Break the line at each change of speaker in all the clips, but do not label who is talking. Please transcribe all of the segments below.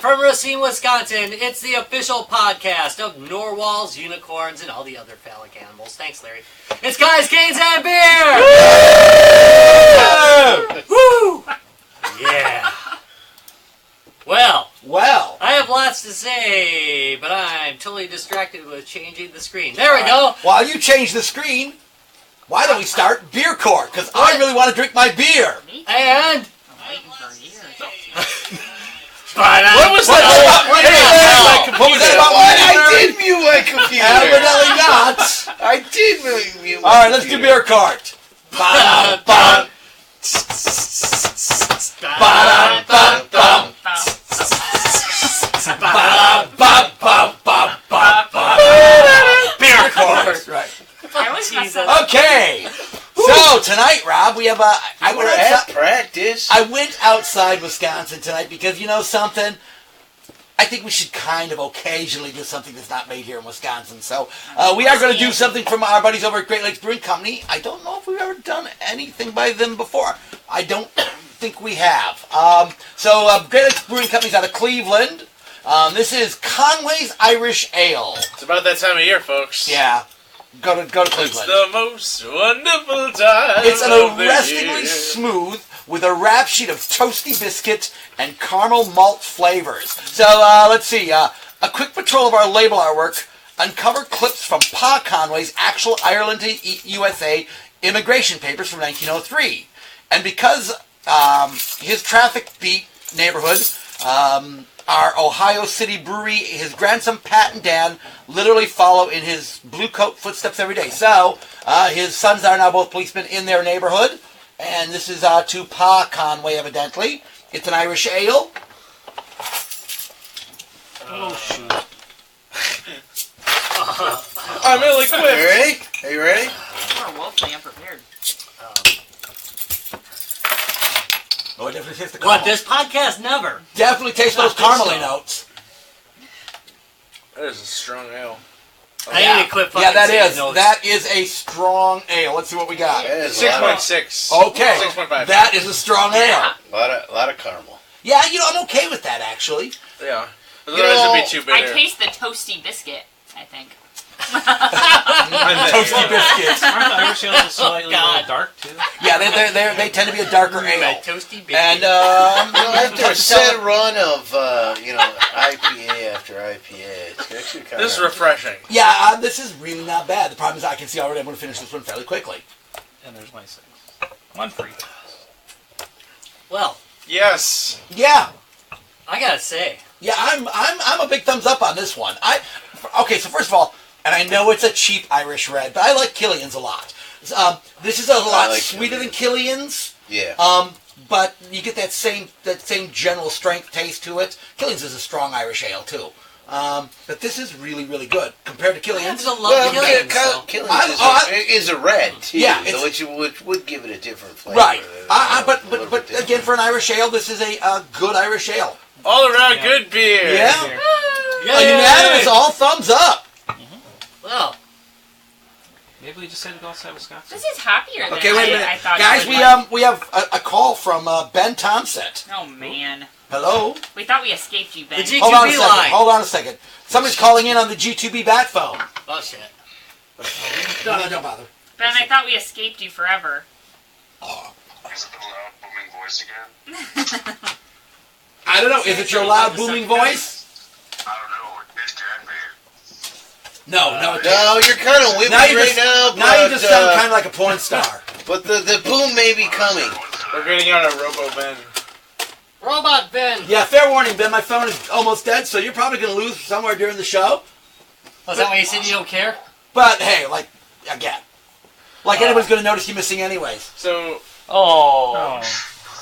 from Racine, Wisconsin. It's the official podcast of Norwals, unicorns, and all the other phallic animals. Thanks, Larry. It's Guys, Canes, and Beer! Woo! Yeah. Well, I have lots to say, but I'm totally distracted with changing the screen. There we go.
While you change the screen, why don't we start Beer Court? Because I really want to drink my beer.
And...
What was that? What was that about?
I did mute my computer.
Evidently not.
I did mute my
All right, let's do Beer Court. Ba-da-bum. Ba-da-bum-bum. Beer Court. Right. Okay. So tonight, Rob, we have
We're at practice.
I went outside Wisconsin tonight because, you know something? I think we should kind of occasionally do something that's not made here in Wisconsin. So we are going to do something from our buddies over at Great Lakes Brewing Company. I don't know if we've ever done anything by them before. I don't think we have. Great Lakes Brewing Company's out of Cleveland. This is Conway's Irish Ale.
It's about that time of year, folks.
Yeah. Go to Cleveland.
It's the most wonderful time.
It's an
of the
arrestingly
year.
smooth with a rap sheet of toasty biscuit and caramel malt flavors. So let's see. A quick patrol of our label artwork uncovered clips from Pa Conway's actual Ireland to USA immigration papers from 1903. And because his traffic beat neighborhood, our Ohio City brewery, his grandson Pat and Dan literally follow in his blue coat footsteps every day. So his sons are now both policemen in their neighborhood. And this is to Pa Conway, evidently. It's an Irish ale.
Oh, shoot.
I'm really quick.
Are you ready? Are you ready?
We're woefully unprepared.
Oh, it definitely tastes the caramel.
What, this podcast never?
Definitely tastes those caramely notes.
That is a strong ale.
I need to quit fucking
Yeah, that
saying
is.
notes.
That is a strong ale. Let's see what we got.
That is a lot of-
6.6.
Okay.
6.5.
That is a strong ale.
lot of caramel.
Yeah, I'm okay with that, actually.
Yeah.
You
Otherwise
know,
it'd be too
I
bitter.
taste the toasty biscuit, I think.
Toasty biscuits.
Aren't the Irish ales slightly
God.
dark too?
Yeah, they tend to be a darker
My
ale.
toasty biscuit.
And,
After a set run of, IPA after IPA, it's actually kind
This is refreshing.
yeah, this is really not bad. The problem is I can see already I'm going to finish this one fairly quickly.
And there's my 6. 1 free.
Well,
Yes.
Yeah.
I gotta say,
Yeah, I'm a big thumbs up on this one. Okay, so first of all, and I know it's a cheap Irish red, but I like Killian's a lot. This is a lot
like
sweeter than Killian's.
Yeah.
But you get that same general strength taste to it. Killian's is a strong Irish ale too. But this is really, really good compared to Killian's.
I love Killian's, so.
Killian's is a red too,
Yeah,
so which would give it a different flavor.
Right.
A
But
little bit different.
again, for an Irish ale, this is a good Irish ale.
All around good beer.
Yeah.
Yay!
A unanimous, all thumbs up.
Well,
Maybe we just said to go outside Wisconsin.
This is happier than
Okay, wait a
I
minute,
thought
guys.
it would.
We have a call from Ben Thompson.
Oh, man.
Hello.
We thought we escaped you, Ben.
the G2B
Hold on a second.
line.
Hold on a second. Somebody's calling in on the G2B bat phone.
Oh, shit.
No, don't bother.
Ben, I thought we escaped you forever.
Is it the loud booming voice again?
I don't know. Is it your loud booming voice?
I don't know. It can be.
No.
No, you're kind of whipping
Now you
right
just
now.
now you
but,
just sound kind of like a porn star.
But the boom may be coming.
We're getting on a Robo Ben.
Robot Ben.
Yeah, fair warning, Ben. My phone is almost dead, so you're probably going to lose somewhere during the show.
Was that why you said you don't care?
But hey, again, anybody's going to notice you missing anyways.
So,
Oh.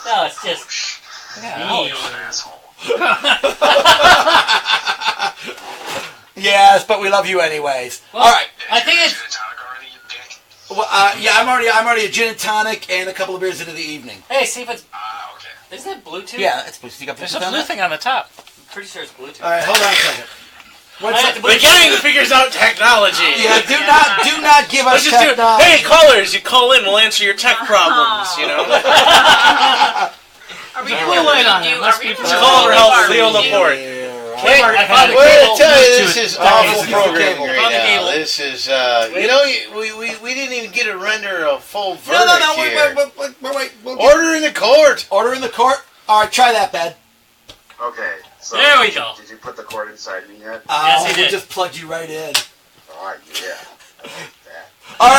No, it's just...
What an asshole.
Yes, but we love you anyways.
Well,
All right.
I think it's...
Gin and tonic already, you dick?
Well, yeah, I'm already a gin and tonic and a couple of beers into the evening.
Hey, see if it's...
Okay.
Isn't that Bluetooth?
Yeah, that's you got
There's
Bluetooth
a
on
blue
that?
thing on the top.
Pretty sure it's Bluetooth.
All right, hold on a second. One
I have
second.
to
the gang figures out technology.
Yeah, do not give us
Let's just do it.
technology.
Hey, callers, you call in, we'll answer your tech problems, you know?
Are we
Blue
gonna
light on
do?
it.
Are
Must
we
be
gonna
Call
do
for help,
our
Leo
review?
Laporte.
Wait, I found the
Well,
cable.
I tell you,
Move
this
to
is
it.
awful
Okay,
programming
okay.
right
Found the
now.
cable.
This is, we didn't even get to render a full verdict
No,
here.
wait.
Order in the court.
Order in the court. All right, try that, Ben.
Okay. So
There we go.
Did you put the cord inside me yet?
Yes, he
we
did.
just plugged you right in.
Oh, yeah. I like that.
All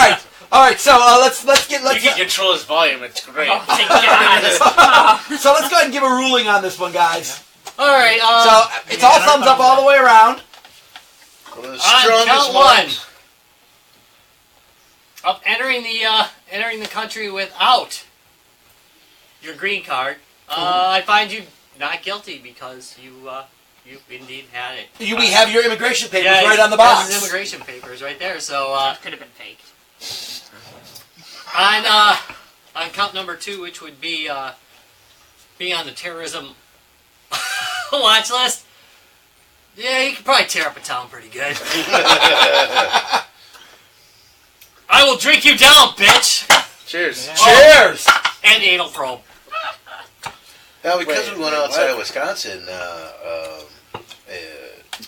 right. So let's
You can control his volume. It's great.
Oh, thank God.
so let's go ahead and give a ruling on this one, guys.
All right.
So it's all thumbs up all the way around.
One of the
on
strongest
count one.
ones.
Up entering the country without your green card. I find you not guilty because you indeed had it.
We have your immigration papers
Yeah,
right on the
that's
box.
his immigration papers right there. So
Could have been faked.
on count number 2, which would be being on the terrorism watch list. Yeah, you could probably tear up a town pretty good. I will drink you down, bitch,
Cheers.
Cheers.
and anal probe.
Now, because
Wait,
we went outside
what?
of Wisconsin,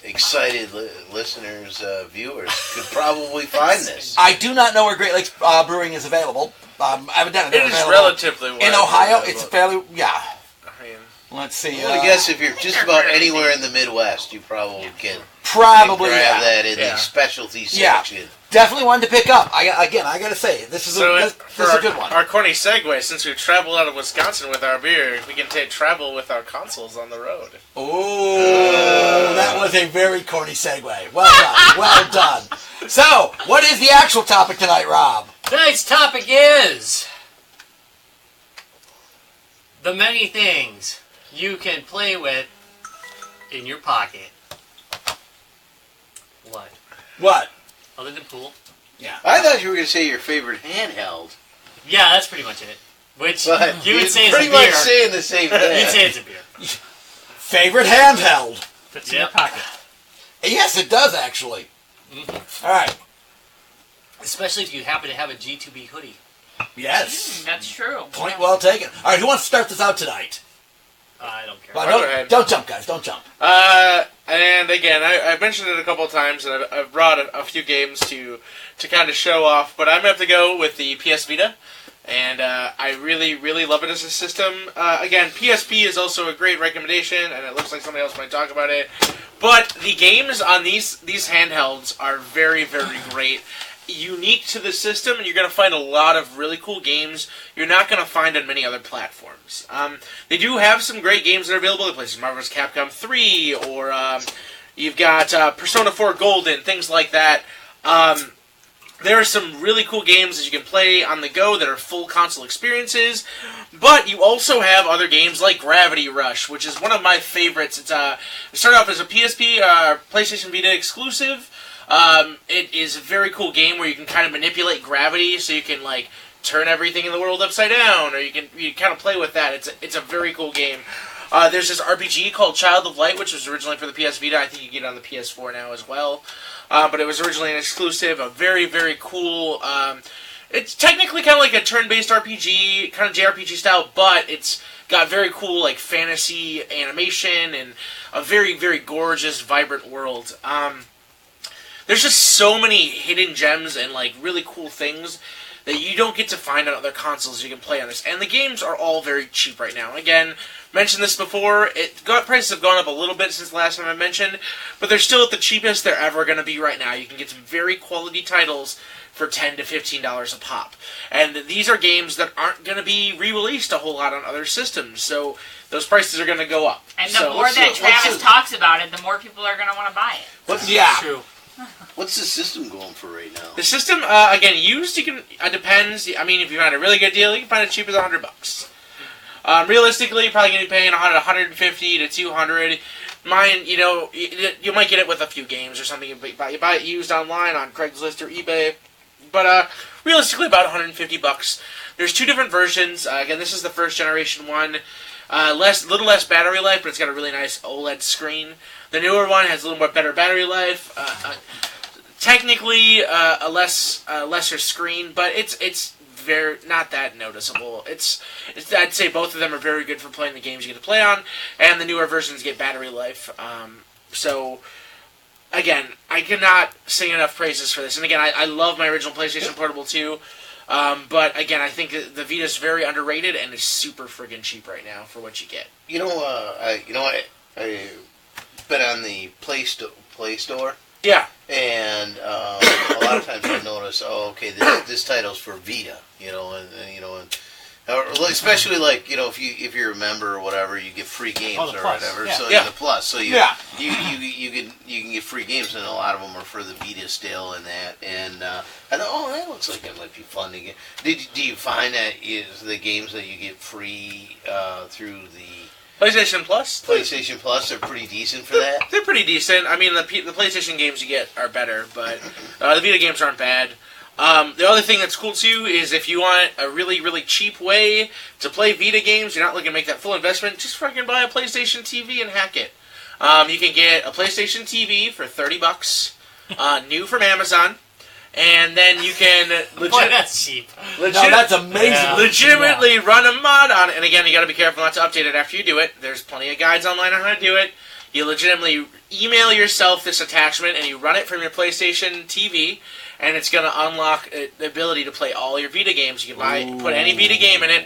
excited listeners, viewers could probably find this.
I do not know where Great Lakes Brewing is available. Evidently,
It
they're
is
available
relatively
in Ohio. It's fairly
I mean,
Let's see.
I guess if you're just about anywhere in the Midwest, you probably can
probably
grab that in
Yeah.
the specialty
Yeah.
section.
Definitely one to pick up. I gotta say, this is
so
this
for
is
our,
a good one.
our corny segue, since we traveled out of Wisconsin with our beer, we can travel with our consoles on the road.
Oh, that was a very corny segue. Well done. Well done. So, what is the actual topic tonight, Rob?
Tonight's topic is the many things you can play with in your pocket. What?
What?
Other than pool?
I thought you were going to say your favorite handheld,
Yeah, that's pretty much it. Which
but
you would say is
pretty
a beer.
much saying the same thing.
You'd say it's a beer.
Favorite handheld?
Fits in your pocket.
Yes, it does actually. All right.
Especially if you happen to have a G2B hoodie.
Yes.
That's true.
Point well taken. All right, who wants to start this out tonight?
I don't care.
Well,
Go ahead.
don't jump, guys. Don't jump.
And again, I've mentioned it a couple of times, and I've brought a few games to kind of show off, but I'm going to have to go with the PS Vita, and I really, really love it as a system. Again, PSP is also a great recommendation, and it looks like somebody else might talk about it, but the games on these handhelds are very, very great. Unique to the system, and you're going to find a lot of really cool games you're not going to find on many other platforms. They do have some great games that are available in places, Marvel's Capcom 3, or you've got Persona 4 Golden, things like that. There are some really cool games that you can play on the go that are full console experiences, but you also have other games like Gravity Rush, which is one of my favorites. It started off as a PSP, PlayStation Vita exclusive. It is a very cool game where you can kind of manipulate gravity, so you can like turn everything in the world upside down, or you kind of play with that. It's a very cool game. There's this RPG called Child of Light, which was originally for the PS Vita. I think you can get it on the PS4 now as well. But it was originally an exclusive. A very, very cool. It's technically kind of like a turn-based RPG, kind of JRPG style, but it's got very cool like fantasy animation and a very, very gorgeous, vibrant world. There's just so many hidden gems and like really cool things that you don't get to find on other consoles you can play on this. And the games are all very cheap right now. Again, mentioned this before, prices have gone up a little bit since the last time I mentioned, but they're still at the cheapest they're ever going to be right now. You can get some very quality titles for $10 to $15 a pop. And these are games that aren't going to be re-released a whole lot on other systems, so those prices are going to go up.
And the
So,
more that Travis talks about it, the more people are going to want to buy it.
Yeah.
True.
What's the system going for right now?
The system, again, used, you can, depends. I mean, if you find a really good deal, you can find it cheap as $100. Realistically, you're probably going to be paying $150 to $200. Mine, you might get it with a few games or something. You buy it used online on Craigslist or eBay. But realistically, about $150. There's two different versions. Again, this is the first generation one. Little less battery life, but it's got a really nice OLED screen. The newer one has a little more better battery life. Technically, a lesser screen, but it's not that noticeable. It's I'd say both of them are very good for playing the games you get to play on, and the newer versions get battery life. So again, I cannot sing enough praises for this. And again, I love my original PlayStation Portable 2. But again, I think the Vita is very underrated and is super friggin' cheap right now for what you get.
I've been on the Play Store.
Yeah.
And a lot of times I notice, this title's for Vita, especially if you're a member or whatever, you get free games
the
or
Plus.
whatever.
Yeah.
So
Yeah.
the Plus, so you can get free games, and a lot of them are for the Vita still and that. And I thought, that looks like it might be fun to get. Do you find that is the games that you get free through the
PlayStation Plus?
PlayStation Plus are pretty decent for that?
They're pretty decent. I mean, the PlayStation games you get are better, but the Vita games aren't bad. The other thing that's cool, too, is if you want a really, really cheap way to play Vita games, you're not looking to make that full investment, just fucking buy a PlayStation TV and hack it. You can get a PlayStation TV for $30, new from Amazon, and then you can
Boy, that's cheap.
No, that's amazing.
Yeah.
legitimately run a mod on it. And again, you got to be careful not to update it after you do it. There's plenty of guides online on how to do it. You legitimately email yourself this attachment, and you run it from your PlayStation TV, and it's going to unlock the ability to play all your Vita games. You can put any Vita game in it,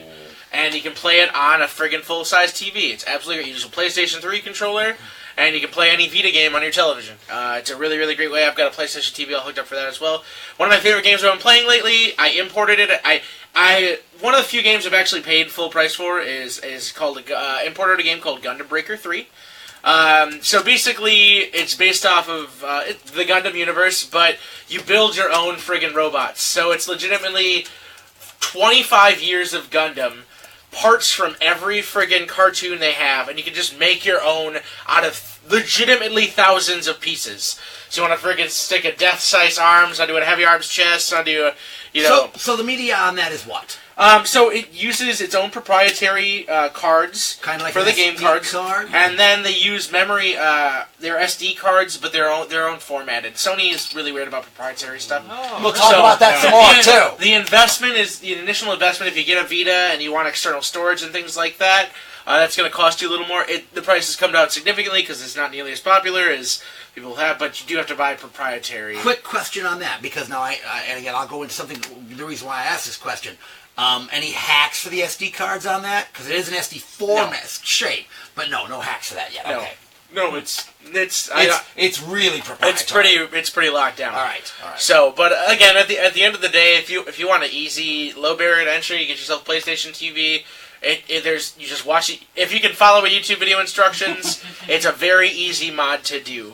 and you can play it on a friggin' full-size TV. It's absolutely great. You use a PlayStation 3 controller, and you can play any Vita game on your television. It's a really, really great way. I've got a PlayStation TV all hooked up for that as well. One of my favorite games I've been playing lately, I imported it. One of the few games I've actually paid full price for is called imported a game called Gundam Breaker 3. So basically, it's based off of the Gundam universe, but you build your own friggin' robots. So it's legitimately 25 years of Gundam, parts from every friggin' cartoon they have, and you can just make your own out of legitimately thousands of pieces. So you want to friggin' stick a death-size arms, I'll do a heavy arms chest, I'll do
So the media on that is what?
So it uses its own proprietary cards
Kind of like
for
an
the game
SD
cards,
card?
and then they use memory, their SD cards, but their own formatted. Sony is really weird about proprietary stuff.
We'll talk about that some more, too.
The investment is the initial investment. If you get a Vita and you want external storage and things like that, that's going to cost you a little more. The price has come down significantly because it's not nearly as popular as people have, but you do have to buy proprietary.
Quick question on that, because now and again, I'll go into something, the reason why I asked this question. Any hacks for the SD cards on that? Because it is an SD format shape, but no hacks for that yet.
No.
Okay.
No, it's
really proprietary.
it's pretty locked down.
All right.
So, but again, at the end of the day, if you want an easy, low barrier to entry, you get yourself a PlayStation TV. You just watch it. If you can follow a YouTube video instructions, it's a very easy mod to do.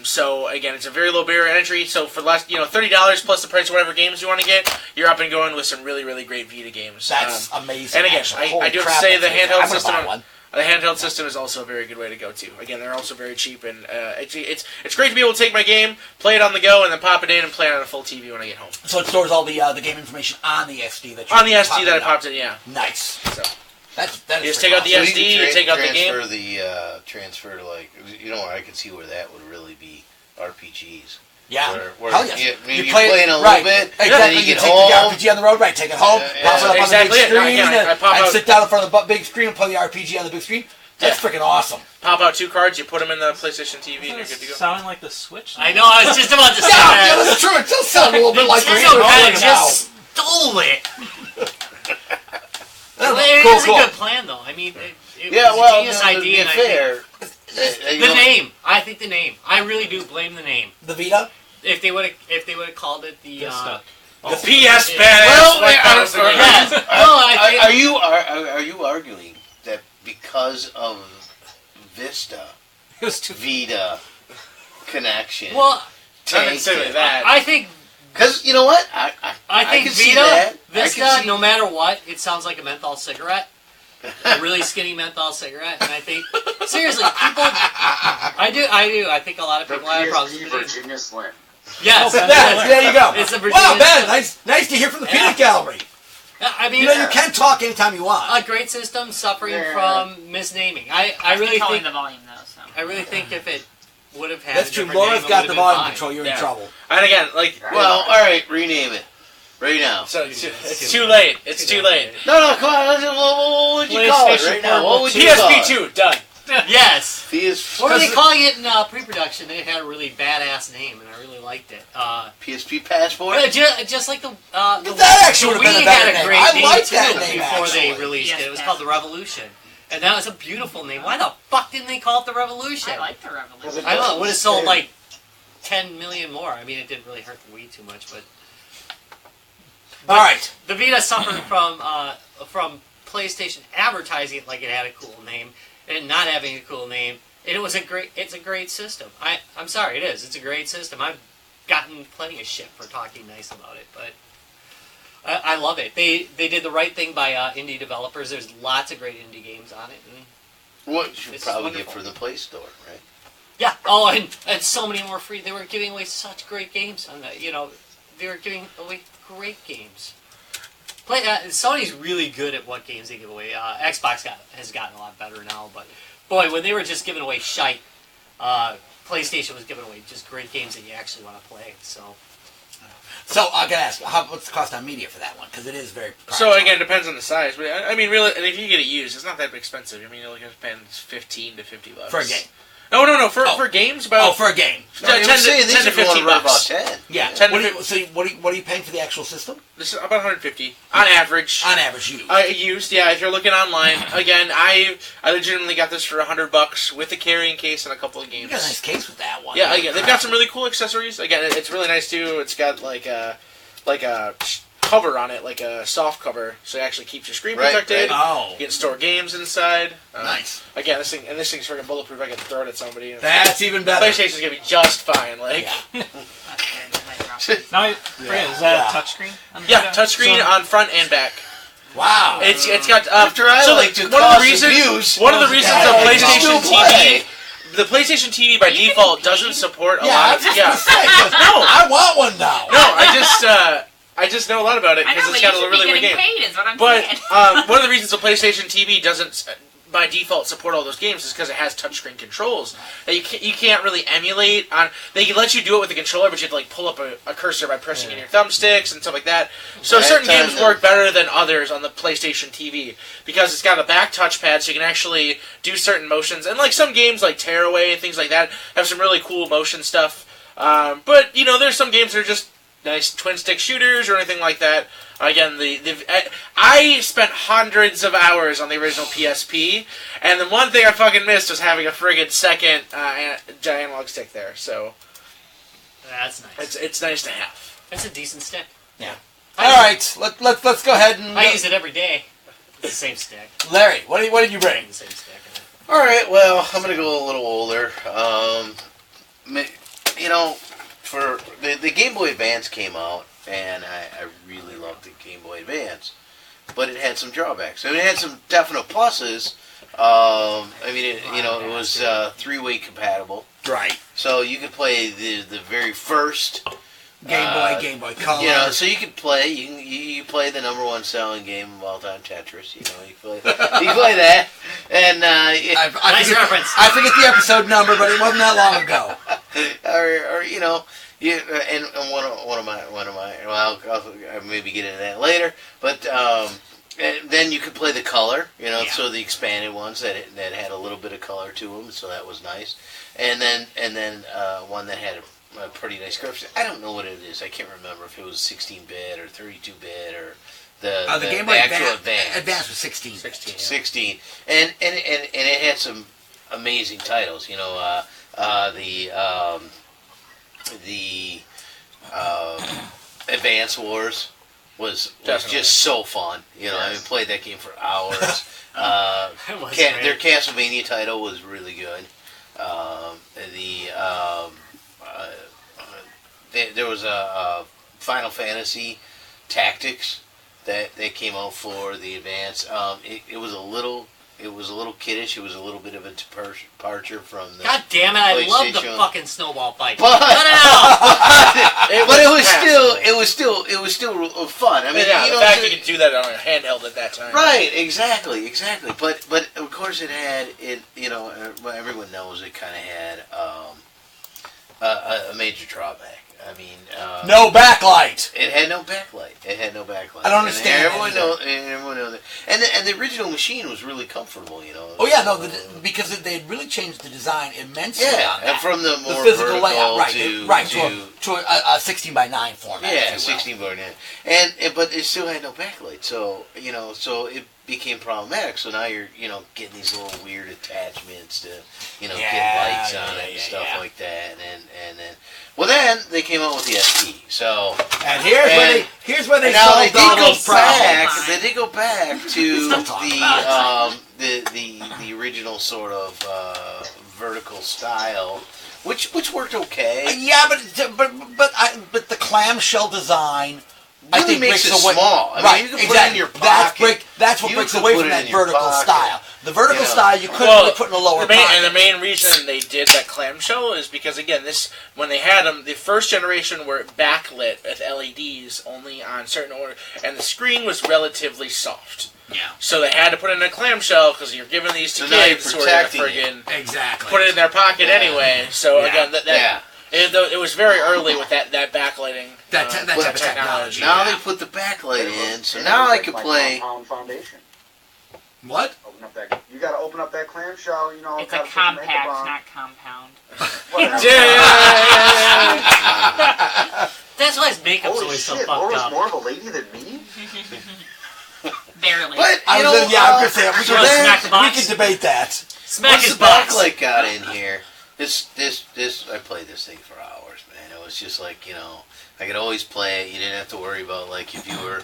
So again, it's a very low barrier to entry. So for less, $30 plus the price of whatever games you want to get, you're up and going with some really, really great Vita games.
That's amazing.
And again,
actually.
I do have to
Holy
say
crap,
the
that's amazing.
handheld
I'm gonna
system.
buy one.
The handheld system is also a very good way to go to. Again, they're also very cheap, and it's great to be able to take my game, play it on the go, and then pop it in and play it on a full TV when I get home.
So it stores all the game information on the SD that you
On the SD that I popped in, yeah.
Nice.
So
That
You
is
just take out the
awesome.
SD, you take out the game.
Transfer to where I could see where that would really be RPGs.
Yeah.
Where
Hell yes.
you're
play
playing a little
right.
bit,
Exactly.
then you
You
get
take
home.
the RPG on the road, right? Take it home,
Yeah,
pop it up
exactly
on
it.
the big screen,
I pop
and
out-
sit down in front of the big screen and play the RPG on the big screen. That's freaking awesome.
Pop out 2 cards, you put them in the PlayStation TV, and you're
It's
good to go.
sounding like the Switch.
I know, I was just about to say
Yeah,
that.
that's true. It does sound a little bit like
Nintendo
Nintendo
kind of
now.
just stole it.
Cool,
It
cool,
is
cool.
a good plan, though. I mean, it
Yeah,
was a
well,
genius
to be
idea. And I think
fair,
the name. I think the name. I really do blame the name.
The Vita?
If they would have called it the
Vista.
The PS badass.
Well,
yes. No, I think
are you arguing that because of Vista,
It was too.
Vita connection?
well,
Not necessarily that.
I think
Because you know what,
I think
can see
Vita,
that. I can
Vista,
see-
no matter what, it sounds like a menthol cigarette. A really skinny menthol cigarette, and I think seriously, people. I do. I think a lot of
The
people have problems
PSG
with it.
Virginia Slim.
Yes,
There you go.
It's a
Wow,
Virginia-
Ben, nice to hear from the peanut gallery.
I mean,
You can talk anytime you want.
a great system suffering
Yeah.
from misnaming. I really
controlling
think
the volume though. So.
I really think if it would have had
That's
a
true.
different
Laura's
name, it
got
would
the
have been
volume
fine.
control. You're
Yeah.
in trouble.
And again,
Well, all right, rename it. right now.
So it's too late. It's too late.
No, come on. What would you call it
PlayStation
right now? What would you call
PSP
it?
2 done.
Yes.
PS,
What were they calling it in pre-production? They had a really badass name, and I really liked it.
PSP Passport?
Just like the
That actually
the
would have been
Wii
a better
had a
name.
great
I
name
like
too
that name,
before they
actually.
released it.
Yes,
It was called the Revolution, and that was a beautiful name. Why the fuck didn't they call it the Revolution?
I like the Revolution.
I don't know. It would have sold like 10 million more. I mean, it didn't really hurt the Wii too much, but
All right.
the Vita suffered from PlayStation advertising it like it had a cool name and not having a cool name. And it's a great system. I'm sorry, it is. It's a great system. I've gotten plenty of shit for talking nice about it, but I love it. They did the right thing by indie developers. There's lots of great indie games on it. And
What you should
It's
probably get
wonderful.
for the Play Store, right?
yeah. Oh, and so many more free. They were giving away such great games on that. You know, they were giving away great games. Sony's really good at what games they give away. Xbox has gotten a lot better now, but boy, when they were just giving away shite, PlayStation was giving away just great games that you actually want to play.
So I gotta ask, what's the cost on media for that one? Because it is very.
So again, it depends on the size. But I mean, really, and if you get it used, it's not that expensive. I mean, you're looking to spend $15 to $50
for a game.
No. For games, about
For a game.
No, you were
10
saying
to
these are going
15
right about
bucks.
10.
Yeah.
10 to
What do you,
15.
so what are you paying for the actual system?
This is about 150 on average.
On average, you.
Used, yeah. If you're looking online, again, I legitimately got this for $100 with a carrying case and a couple of
You
games.
got a nice case with that one.
Yeah, again, they've got some really cool accessories. Again, it's really nice too. It's got like a cover on it, like a soft cover, so it actually keeps your screen
Right,
protected.
right.
Oh.
You can store games inside.
Nice.
Again, this thing's freaking bulletproof. I can throw it at somebody.
That's even better.
PlayStation's gonna be just fine. Like,
Yeah.
That's good.
Now, is that a touchscreen? on the
yeah,
Vita?
touchscreen
So-
on front and back.
Wow.
It's got
After I
so
like to
one of
cause
the reasons
abuse,
one of the reasons
yeah,
the
I
PlayStation
still play.
TV. The PlayStation TV by
You
default
can
doesn't support a
yeah,
lot
I
of
was just gonna say, 'cause
No.
I want one now.
No, I just know a lot about it
I know,
because
but
it's
you
got a
should
really
be
weird
getting
game.
paid is what I'm
But
saying.
one of the reasons the PlayStation TV doesn't, by default, support all those games is because it has touchscreen controls that you can't really emulate on. They can let you do it with a controller, but you have to like pull up a cursor by pressing in your thumbsticks and stuff like that. So
That
certain
time
games work better than others on the PlayStation TV because it's got a back touchpad, so you can actually do certain motions. And like some games, like Tearaway and things like that, have some really cool motion stuff. But you know, there's some games that are just nice twin stick shooters or anything like that. Again, I spent hundreds of hours on the original PSP, and the one thing I fucking missed was having a friggin' second analog stick there. So
that's nice.
it's nice to have.
It's a decent stick.
Yeah. All right. Let's go ahead and.
I use it every day. It's the same stick.
Larry, what did you bring?
The same stick.
All right, well, I'm going to go a little older. You know, for the Game Boy Advance came out, and I really loved the Game Boy Advance, but it had some drawbacks. I mean, it had some definite pluses. I mean, it was 3-way compatible,
Right.
so you could play the very first.
Game Boy Color.
You know, so you could play. You play the #1 selling game of all time, Tetris. You know, you play that, and
Nice reference.
I forget the episode number, but it wasn't that long ago.
or you know, and one of my. Well, I'll maybe get into that later. But and then you could play the color. You know,
Yeah.
so the expanded ones that had a little bit of color to them, so that was nice. And then one that had a pretty nice graphics. I don't know what it is. I can't remember if it was 16-bit or 32-bit or
The Game Boy
actual
Advance was 16.
16, and it had some amazing titles. You know, the Advance Wars was
Definitely.
just so fun. You know, I mean, played that game for hours.
It was
Their
great.
Castlevania title was really good. There was a Final Fantasy Tactics that came out for the Advance. It was a little kiddish. It was a little bit of a departure from the.
God damn it! I love the
PlayStation.
fucking snowball fight.
But-
Cut it out!
But it was still fun. I mean,
Yeah,
you
the
know,
fact you could do that on a handheld at that time.
right? Exactly. But of course, it had it. You know, well, everyone knows it kind of had a major drawback. I mean,
No backlight.
It had no backlight.
I don't understand
Everyone
that
knows that. And the original machine was really comfortable, you know.
Oh yeah, no, because they had really changed the design immensely on
Yeah,
that.
and from the more
physical
vertical
layout, right?
to
To a 16:9 format.
yeah,
if you will.
16 board, and but it still had no backlight, so so it became problematic. So now you're getting these little weird attachments to get lights on it and stuff like that, and then then they came out with the ST. So
And here's where they
now they
solved all
did go
those problems.
back. They did go back to
Still talking about
the original sort of vertical style, which worked okay.
Yeah, but the clamshell design I
Really
think
makes
breaks
it
away.
small. I mean,
Right,
you can put it
exactly.
in your pocket.
That's what
You
breaks
could
away
put
from
it
that
in your
vertical
pocket.
style. The vertical
Yeah.
style you couldn't really put in a lower pocket.
And the main reason they did that clamshell is because, again, when they had them, the first generation were backlit with LEDs only on certain order, and the screen was relatively soft.
Yeah.
So they had to put it in a clamshell because you're giving these to
So now you're
kids who are going to
protecting
friggin'
Exactly.
put it in their pocket anyway. So
Yeah.
again, it was very early with that backlighting.
That type of technology.
Now they put the backlight in, so now I could play.
Compound foundation.
What?
Open up that. You got to open up that clamshell.
It's a
gotta put the makeup
compact,
on.
not compound.
Whatever.
That's why his makeup's
Holy
always so
shit!
fucked
Laura's
up.
more of a lady than me.
Barely.
But
I
you
was
know,
gonna, I'm gonna say we
so let's smack the
we
box?
can debate that.
Smack
once
his
the
box.
backlight got in here, this I played this thing for hours, man. It was just like I could always play it. You didn't have to worry about like if you were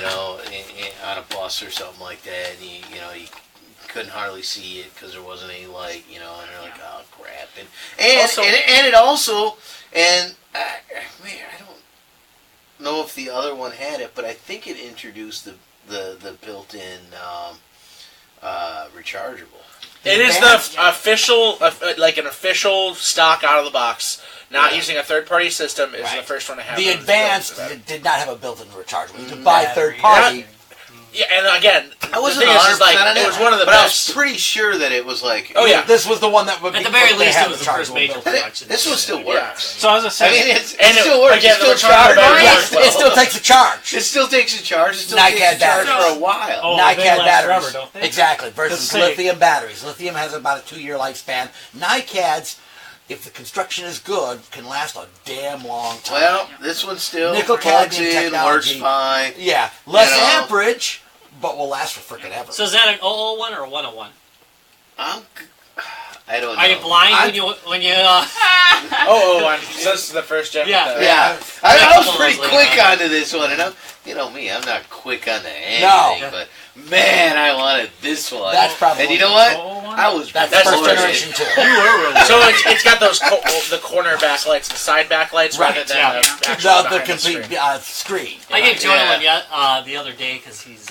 on a bus or something like that, and you couldn't hardly see it because there wasn't any light, and you're like, oh crap, and
Also-
it also man, I don't know if the other one had it, but I think it introduced the built-in rechargeable.
It is the official, like an official stock out of the box, not
Yeah.
using a third-party system, is
Right.
the first one to have
The
it.
advanced did not have a built-in rechargeable. You could buy third party.
Yeah, and again,
I wasn't
the thing is,
100%
like,
on
it was one of the
but
best.
I was pretty sure that it was like.
Oh, yeah.
This was the one that would be.
At the very
they
least,
had
it was the first
rechargeable
major
built-in.
production.
This one still works.
So I was just
I
saying,
mean, it
And
still works.
again,
It still
the rechargeable
charges.
battery
Yes,
works well.
it still takes a charge.
It still takes a charge. It still
NiCad
takes a charge
batteries.
for a while.
Oh,
NiCad
they last
batteries.
forever, don't they?
Exactly. Versus
Let's say-
lithium batteries. Lithium has about a 2-year lifespan. NiCads, if the construction is good, can last a damn long time.
Well, this one still
Nickel
plugs
cadmium
in, works
technology.
fine.
Yeah, less
You know.
amperage, but will last for frickin' ever.
So is that an 001 or a 101?
I don't know.
Are you blind when you?
Oh, this is the first gen.
Yeah.
with the-
Yeah, I
Yeah.
was pretty
Yeah.
quick onto this one, and I'm not quick onto anything,
No.
but man, I wanted this one.
That's probably.
And you know what?
Oh, one?
I was
That's
That's
first
the
generation too.
So it's got those the corner backlights, the side backlights,
Right,
rather than
yeah.
the actual
The
behind
complete
screen.
screen.
I gave Jonah
Yeah.
one the other day because he's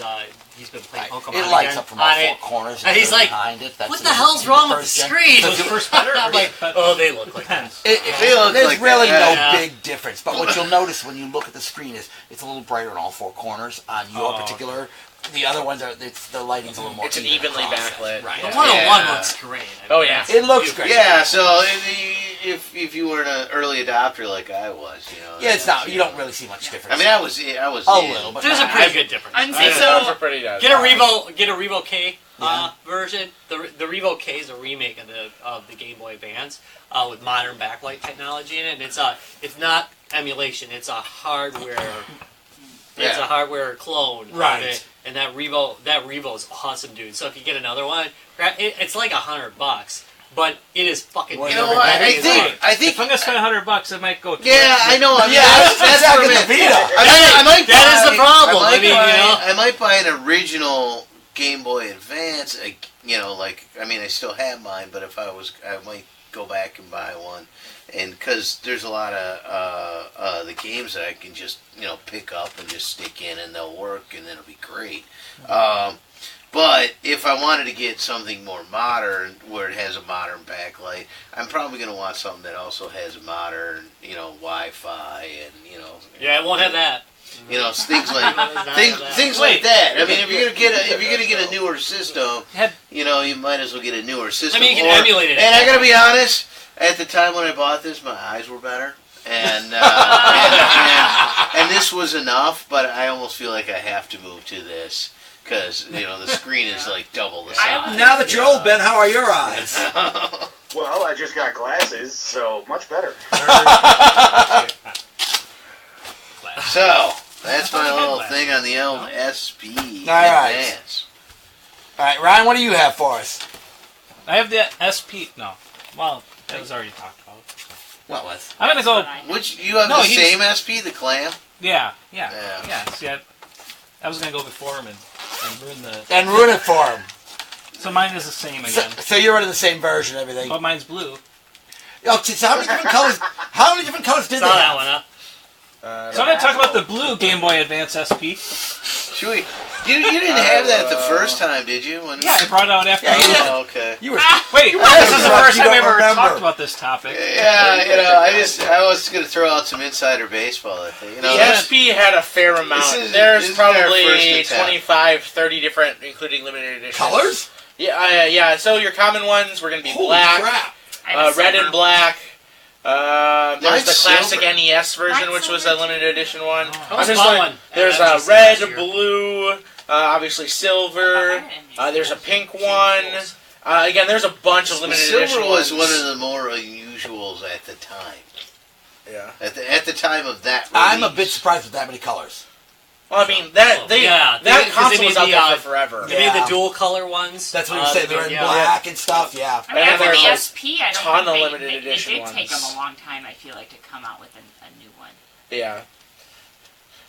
been playing
Right.
Pokemon
It lights
again
up from all
on
four
it.
corners.
And he's like,
behind it. That's
What the hell's wrong with the
first gen.
screen?
Was the first better?
I'm like, oh, they look like that.
They look
There's
like
really
that,
no
yeah.
big difference, but what you'll notice when you look at the screen is it's a little brighter on all four corners on your
Oh.
particular. The other ones are the lighting's a little more.
It's an
even
evenly
across
backlit.
it. Right.
The 101
Yeah.
looks great.
Oh, yeah.
It looks great.
Yeah, so if you were an early adopter like I was,
Yeah, it's not. You don't really see much difference.
I mean, I was
a
in.
little, but
There's a
not-
pretty good difference.
I'm
Yeah,
saying
those
so.
are pretty
Get a Revo K
Yeah.
version. The Revo K is a remake of the Game Boy Advance with modern backlight technology in it. And it's not emulation. It's a hardware. It's
Yeah.
a hardware clone
Right.
of it. And that Revo's awesome, dude. So if you get another one, it's like $100, but it is fucking.
Well,
You know
good.
what?
It is great.
I
If
think.
I'm gonna spend $100, I might go.
Yeah, I know. I mean,
Yeah,
that's what I
exactly,
meant.
the Vita.
I might
That is the
buy-
problem.
I might
I mean,
buy, I might buy an original Game Boy Advance. I still have mine, but if I might go back and buy one, and because there's a lot of the games that I can just pick up and just stick in, and they'll work, and it'll be great. But if I wanted to get something more modern, where it has a modern backlight, I'm probably going to want something that also has a modern, Wi-Fi, and
Yeah, it won't have that.
things like things
Things
like that. I mean, if you're gonna get a newer system,
Had-
you might as well get a newer system.
I mean, you can emulate it.
And I gotta be honest, At the time when I bought this, my eyes were better, and this was enough. But I almost feel like I have to move to this because the screen is like double the size.
Now that you're old, Ben, how are your eyes?
Well, I just got glasses, so much better.
So that's my little thing on the old SP
right.
Advance.
All right, Ryan, what do you have for us?
I have the SP. No. Well, that was already talked about.
What was?
I'm going to go.
Which you have
No,
the
he's-
same SP, the clam?
Yeah.
Yeah.
See, I was going to go before him and ruin the.
And ruin it for him.
So mine is the same
So,
again.
so you're running the same version, everything.
But mine's blue.
Oh, so how many different colors? How many different colors did
Saw
they
that
have?
one, huh?
So I'm going to talk about the blue Game Boy Advance SP.
Should we? You didn't have that the first time, did you? When
Yeah, I brought it out after.
Yeah, you did.
Oh, okay.
You were.
Wait,
You
this is the
remember,
first
you
time we
don't
ever
remember.
talked about this topic.
Yeah, I was going to throw out some insider baseball. I think.
The SP had a fair amount. There's
this is our
probably
first attempt.
25, 30 different, including limited editions.
Colors?
Yeah. So your common ones were going to be
Holy
black,
crap!
I have
red
silver.
and black. There's
Mine's
the classic
silver.
NES version,
Mine's
which was a
silver,
limited edition one.
I was
There's
bought
like-
one.
There's
at
a
MGC
red,
last year.
blue, obviously silver. There's a pink one.
Fools.
Again, there's a bunch of limited edition
Silver was
ones.
one of the more unusuals at the time.
Yeah.
At the time of that release.
I'm a bit surprised with that many colors.
Well, I mean that
Yeah,
that
because they
console
made
was out
the,
there for forever.
They made
Yeah.
the dual color ones.
That's what you say. They're in
yeah.
black and stuff. Yeah.
I mean,
And
after
there's
the
a
SP, I don't
ton of
think
limited
they
edition
did take them
ones.
a long time, I feel like, to come out with a new one.
Yeah.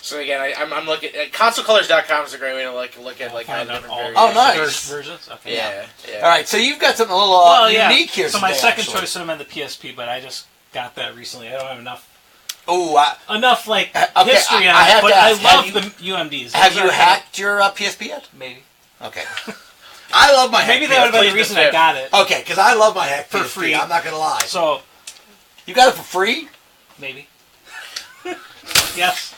So again, I'm looking at consolecolors.com is a great way to look at like how
Find out
different
all
variations.
Oh, nice.
first versions. Okay.
Yeah.
All right, so you've got something a little
Well, yeah.
unique here.
So my
today,
second
actually.
choice would have been the PSP, but I just got that recently. I don't have enough
Oh,
like
okay,
history
I
on
have
it, but
to
I
ask,
love
have
the UMDs.
have
Those
you
are-
hacked your PSP yet?
Maybe.
Okay. I love my
Maybe
hacked
that would have been
plead
the
the
reason I
fifth.
got it.
Okay, because I love my hacked
For
PSP.
free.
I'm not going to lie.
So
You got it for free?
maybe. Yes.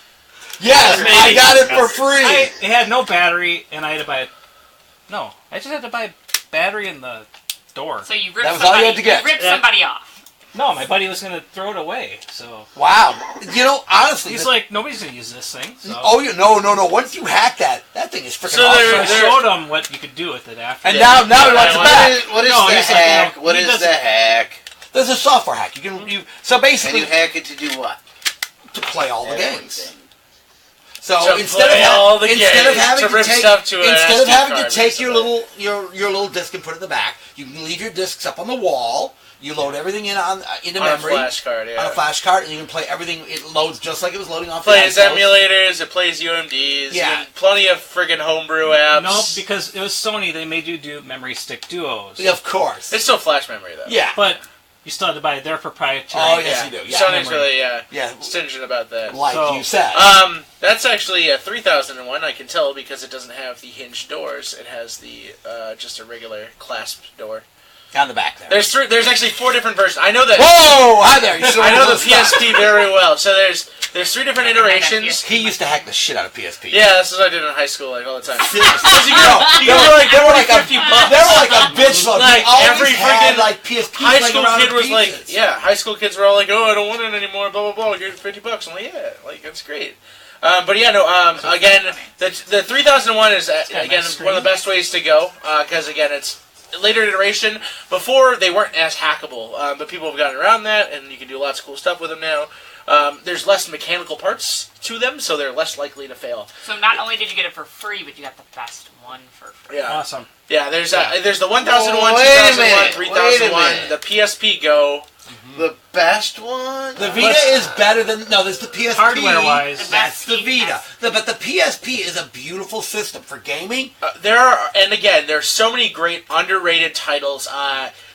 Yes, I got it for free.
It had no battery, and I had to buy it. No, I just had to buy a battery in the door.
So you ripped
That was all you
somebody,
had to get.
ripped
Yeah.
somebody off.
No, my buddy was going to throw it away. So
Wow. You know, honestly,
he's
the-
like, nobody's going to use this thing. So,
oh, no. Once you hack that thing is freaking
So
awesome.
so I
there-
showed him what you could do with it after.
And
Yeah.
now he wants it back.
What is
No,
the
he's like,
hack?
you know,
What
he
is
doesn't-
the hack?
There's a software hack. So
And
basically
you hack it to do what?
to play all the games.
Everything.
So
To
instead
play all the
of
games,
having
to
to
rip
take
stuff to an
instead of
SD
having to
card,
take your
basically.
your little disc and put it in the back, you can leave your discs up on the wall. You load everything in into
On a
memory
flash card, yeah.
on a flash card, and you can play everything. It loads just like it was loading off
Plays
the iPhone.
emulators, it plays UMDs,
Yeah.
plenty of friggin' homebrew apps.
No, because it was Sony. They made you do memory stick duos.
Yeah, of course.
It's still flash memory though.
Yeah.
But you still had to buy their proprietary.
Oh, yes, you do. Yeah.
Sony's
memory.
really
Yeah.
stingent about that.
Like
So-
you said.
That's actually a 3001. I can tell because it doesn't have the hinged doors. It has the just a regular clasp door.
on the back there.
There's actually 4 different versions. I know that.
Whoa! Hi there. You should
I know the
have stuff.
PSP very well. So there's 3 different iterations.
He used to hack the shit out of PSP.
Yeah, this is what I did in high school, like all the time.
Seriously.
You get for like
They were like a
50 bucks.
They were like a bitch load.
Like,
He always
every
had
friggin'
like PSP
High
laying
school
around
kid
in
was like,
pieces.
yeah, high school kids were all like, oh, I don't want it anymore, blah, blah, blah, give it 50 bucks. I'm like, yeah, like, that's great. But yeah, no, again, the 3001 is,
got a
again,
nice
one of the best ways to go, because, again, it's later iteration. Before, they weren't as hackable, but people have gotten around that, and you can do lots of cool stuff with them now. There's less mechanical parts to them, so they're less likely to fail.
So not only did you get it for free, but you got the best one for free.
Yeah.
Awesome.
Yeah, there's the 1001,
Wait a
2001,
minute,
3001,
wait a minute.
the PSP Go.
The best one?
The Vita is better than there's the PSP.
Hardware-wise.
That's the
The
Vita. But the PSP is a beautiful system for gaming.
There are, and again, there's so many great underrated titles.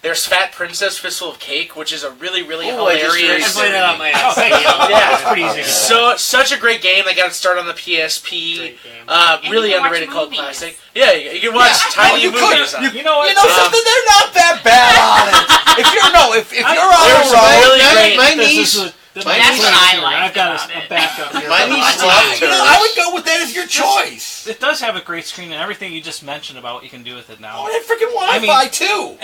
There's Fat Princess Fistful of Cake, which is a really, really
Oh, I just
I
hilarious.
played it on my
Oh, thank you.
Yeah.
It's pretty easy to do.
So such a great game. They got it started on the PSP.
Great game.
Really
you can watch
underrated cult
movies.
classic. Yeah, you can watch
Yeah.
tiny
Oh, you could.
movies. on it.
You know what?
You know something? They're not that bad on it. If you're on
There's
a
some
road,
really
my-
great.
my
This
niece,
is
That's what I like.
I've got
about
a
it.
backup.
My niece
I,
loves
you know,
her.
I would go with that as your choice.
It does have a great screen and everything you just mentioned about what you can do with it now.
Oh, and freaking Wi-Fi too.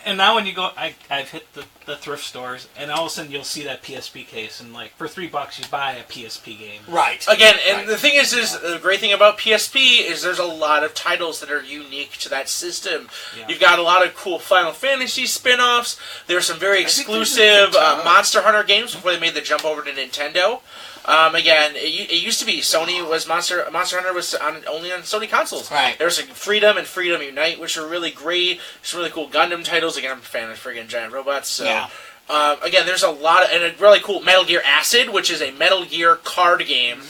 And now when you go, I've hit the thrift stores, and all of a sudden you'll see that PSP case, and like for $3 you buy a PSP game.
Right.
Again, and
Right.
the thing is the great thing about PSP is there's a lot of titles that are unique to that system.
Yeah.
You've got a lot of cool Final Fantasy spin-offs. There's some very
think there's
exclusive
a
Monster Hunter games before they made the jump over to Nintendo. Again, it used to be Sony was Monster Hunter was only on Sony consoles.
Right.
There's like Freedom and Freedom Unite, which are really great. Some really cool Gundam titles. Again, I'm a fan of friggin' giant robots. So.
Yeah.
Again, there's a lot of, and a really cool Metal Gear Acid, which is a Metal Gear card game.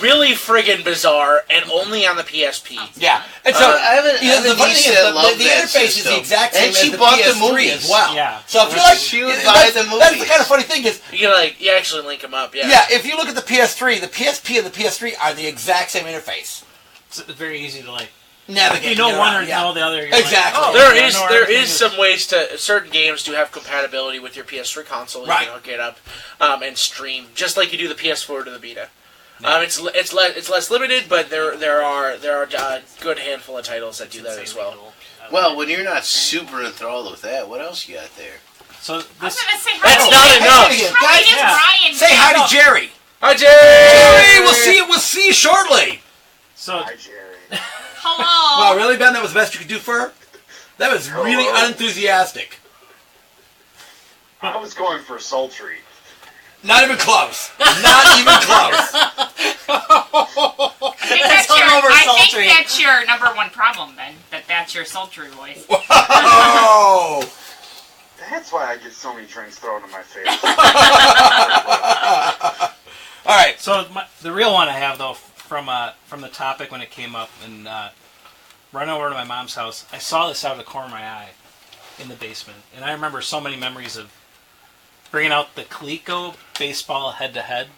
Really friggin' bizarre, and only on the PSP.
Yeah. And so
I have a-
you know,
I have a
the funny
niece
thing is
that loved
the
that
interface is
system.
the exact same
And she
as the
bought the
PS3
movies.
as well.
Yeah.
So if you like,
She would
that's-
buy the
That's the
movies.
kind of funny thing is,
You actually link them up, yeah.
yeah, if you look at the PS3, the PSP and the PS3 are the exact same interface.
It's very easy to like.
Navigate.
You know
get
one or
around, yeah.
know the other. You're
Exactly.
Like, oh,
There
I
is
know
there
everything
is some ways to certain games do have compatibility with your PS3 console. You
Right.
can hook it up and stream just like you do the PS4 to the Vita. It's less limited, but there are a good handful of titles that do that as well.
Well, when you're not super enthralled with that, what else you got there?
So
I was
this.
gonna say,
That's
how
not
many-
enough.
How many
Guys,
does
yeah.
Brian
Say
get?
hi to Jerry.
Hi,
Jerry,
Jerry.
we'll see you shortly.
So
Hi, Jerry.
Hello.
Wow, really, Ben? That was the best you could do for her? That was really
Hello.
unenthusiastic.
I was going for sultry.
Not even close. Not even close.
I think that's your number one problem, then. That's your sultry voice.
Oh.
That's why I get so many drinks thrown in my face.
All right.
So the real one I have though from the topic when it came up and run over to my mom's house, I saw this out of the corner of my eye in the basement, and I remember so many memories of bringing out the Coleco baseball head-to-head,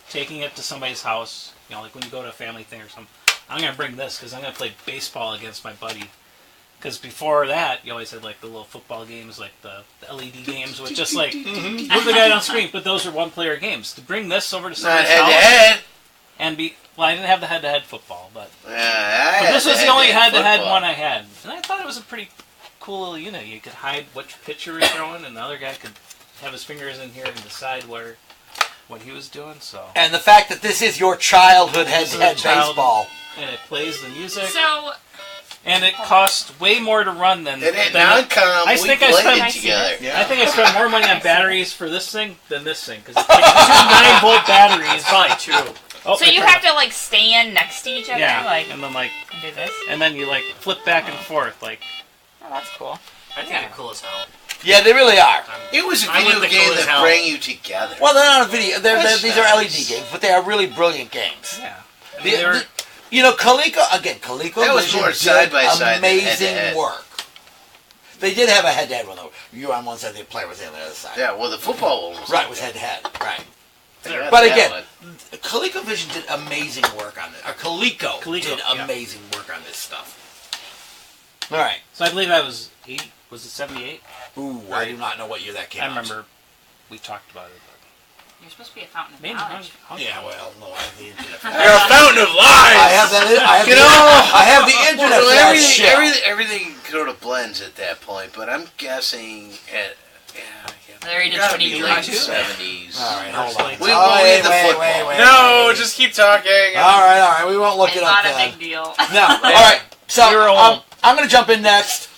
taking it to somebody's house. You know, like when you go to a family thing or something. I'm gonna bring this because I'm gonna play baseball against my buddy. Because before that, you always had like the little football games, like the LED games, with just like move the guy down screen. But those are one-player games. To bring this over to
Not
somebody's
head to
house
head.
and be well, I didn't have the head-to-head football, but
Yeah,
this was the only head-to-head
football.
one I had, and I thought it was a pretty cool little unit. You could hide which pitch you were throwing, and the other guy could have his fingers in here and decide what he was doing. So
And the fact that this is your childhood
This is
head-to-head
a child-
baseball.
and it plays the music,
So,
and it costs way more to run than.
And at
than
non-com,
I
we
think I
played
spent-
it together.
Yeah.
I think I spent more money on batteries for this thing than this thing because it takes two 9-volt batteries.
Probably true.
Oh,
so
I
you
turned
have to like stand next to each other,
yeah,
like
and then like
do this.
and then you like flip back and forth like.
Oh, that's cool.
I think they're cool as hell.
Yeah, they really are.
It was a
I
video
went the
game
cool as
that
hell.
bring you together.
Well, they're not a video.
That's
These are LED
nice.
games, but they are really brilliant games.
Yeah. I
The-
mean, they were,
the- you know, Coleco
That was
Vision
more
did
side-by-side than
amazing
head-to-head.
work. They did have a head-to-head one though. You were on one side, the player was on the other side.
Yeah, well, the football one was
Right,
like
it was
that.
head-to-head. Right.
I got
But
that
again,
one.
ColecoVision did amazing work on it. Coleco did
yeah.
amazing work on this stuff. All right.
so I believe I was 8. Was it 78?
Ooh, I do not know what year that came
I
out.
remember we talked about it.
You're supposed to be a fountain of
Maybe
knowledge.
Yeah, well, no, I have the internet.
You're a fountain of lies.
I have that. I have the internet for
Well,
that shit.
everything sort of blends at that point, but I'm guessing at
Larry did
gotta
20
be
like
late 70s.
All right, hold on.
We will leave the football.
No, just keep talking.
All right. We won't look
It's
it up
not a
then.
big deal.
No. All right. So
You're old.
I'm going to jump in next.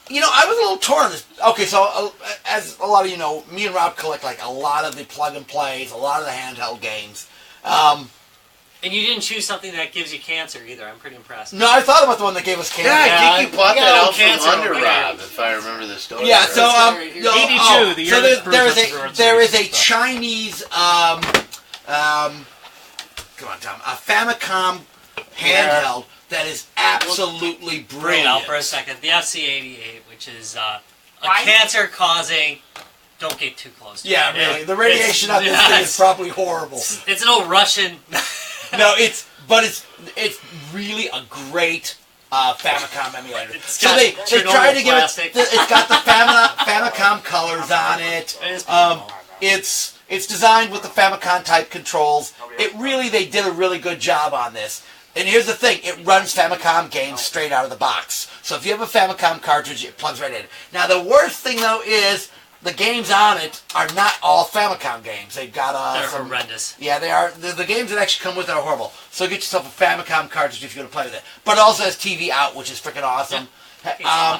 You know, I was a little torn on this. Okay, so as a lot of you know, me and Rob collect like a lot of the plug and plays, a lot of the handheld games.
And you didn't choose something that gives you cancer either. I'm pretty impressed.
No, I thought about the one that gave us cancer.
Yeah, I
Yeah,
think you bought
I got
that
a
out
little cancer
from under
over here.
Rob, if I remember the story.
Yeah,
right.
so
right here.
82, the year
so
that
there is
Bruce went to the
there
World
is a
Series.
Chinese come on, Tom, a Famicom handheld that is absolutely
Wait out
brilliant.
for a second. The FC88, which is a
Why?
cancer-causing. Don't get too close to
Yeah,
it.
really. The radiation on this thing is probably horrible.
It's an old Russian.
No, it's really a great Famicom emulator.
It's
So
got
they
Chernobyl
tried to give
plastic.
it's got the Famicom colors on it.
It is pretty cool.
It's It's designed with the Famicom type controls. They did a really good job on this. And here's the thing, it runs Famicom games straight out of the box. So if you have a Famicom cartridge, it plugs right in. Now the worst thing though is the games on it are not all Famicom games. They've got
They're
some
horrendous.
Yeah, they are. The games that actually come with it are horrible. So get yourself a Famicom cartridge if you're going to play with it. But it also has TV out, which is freaking awesome.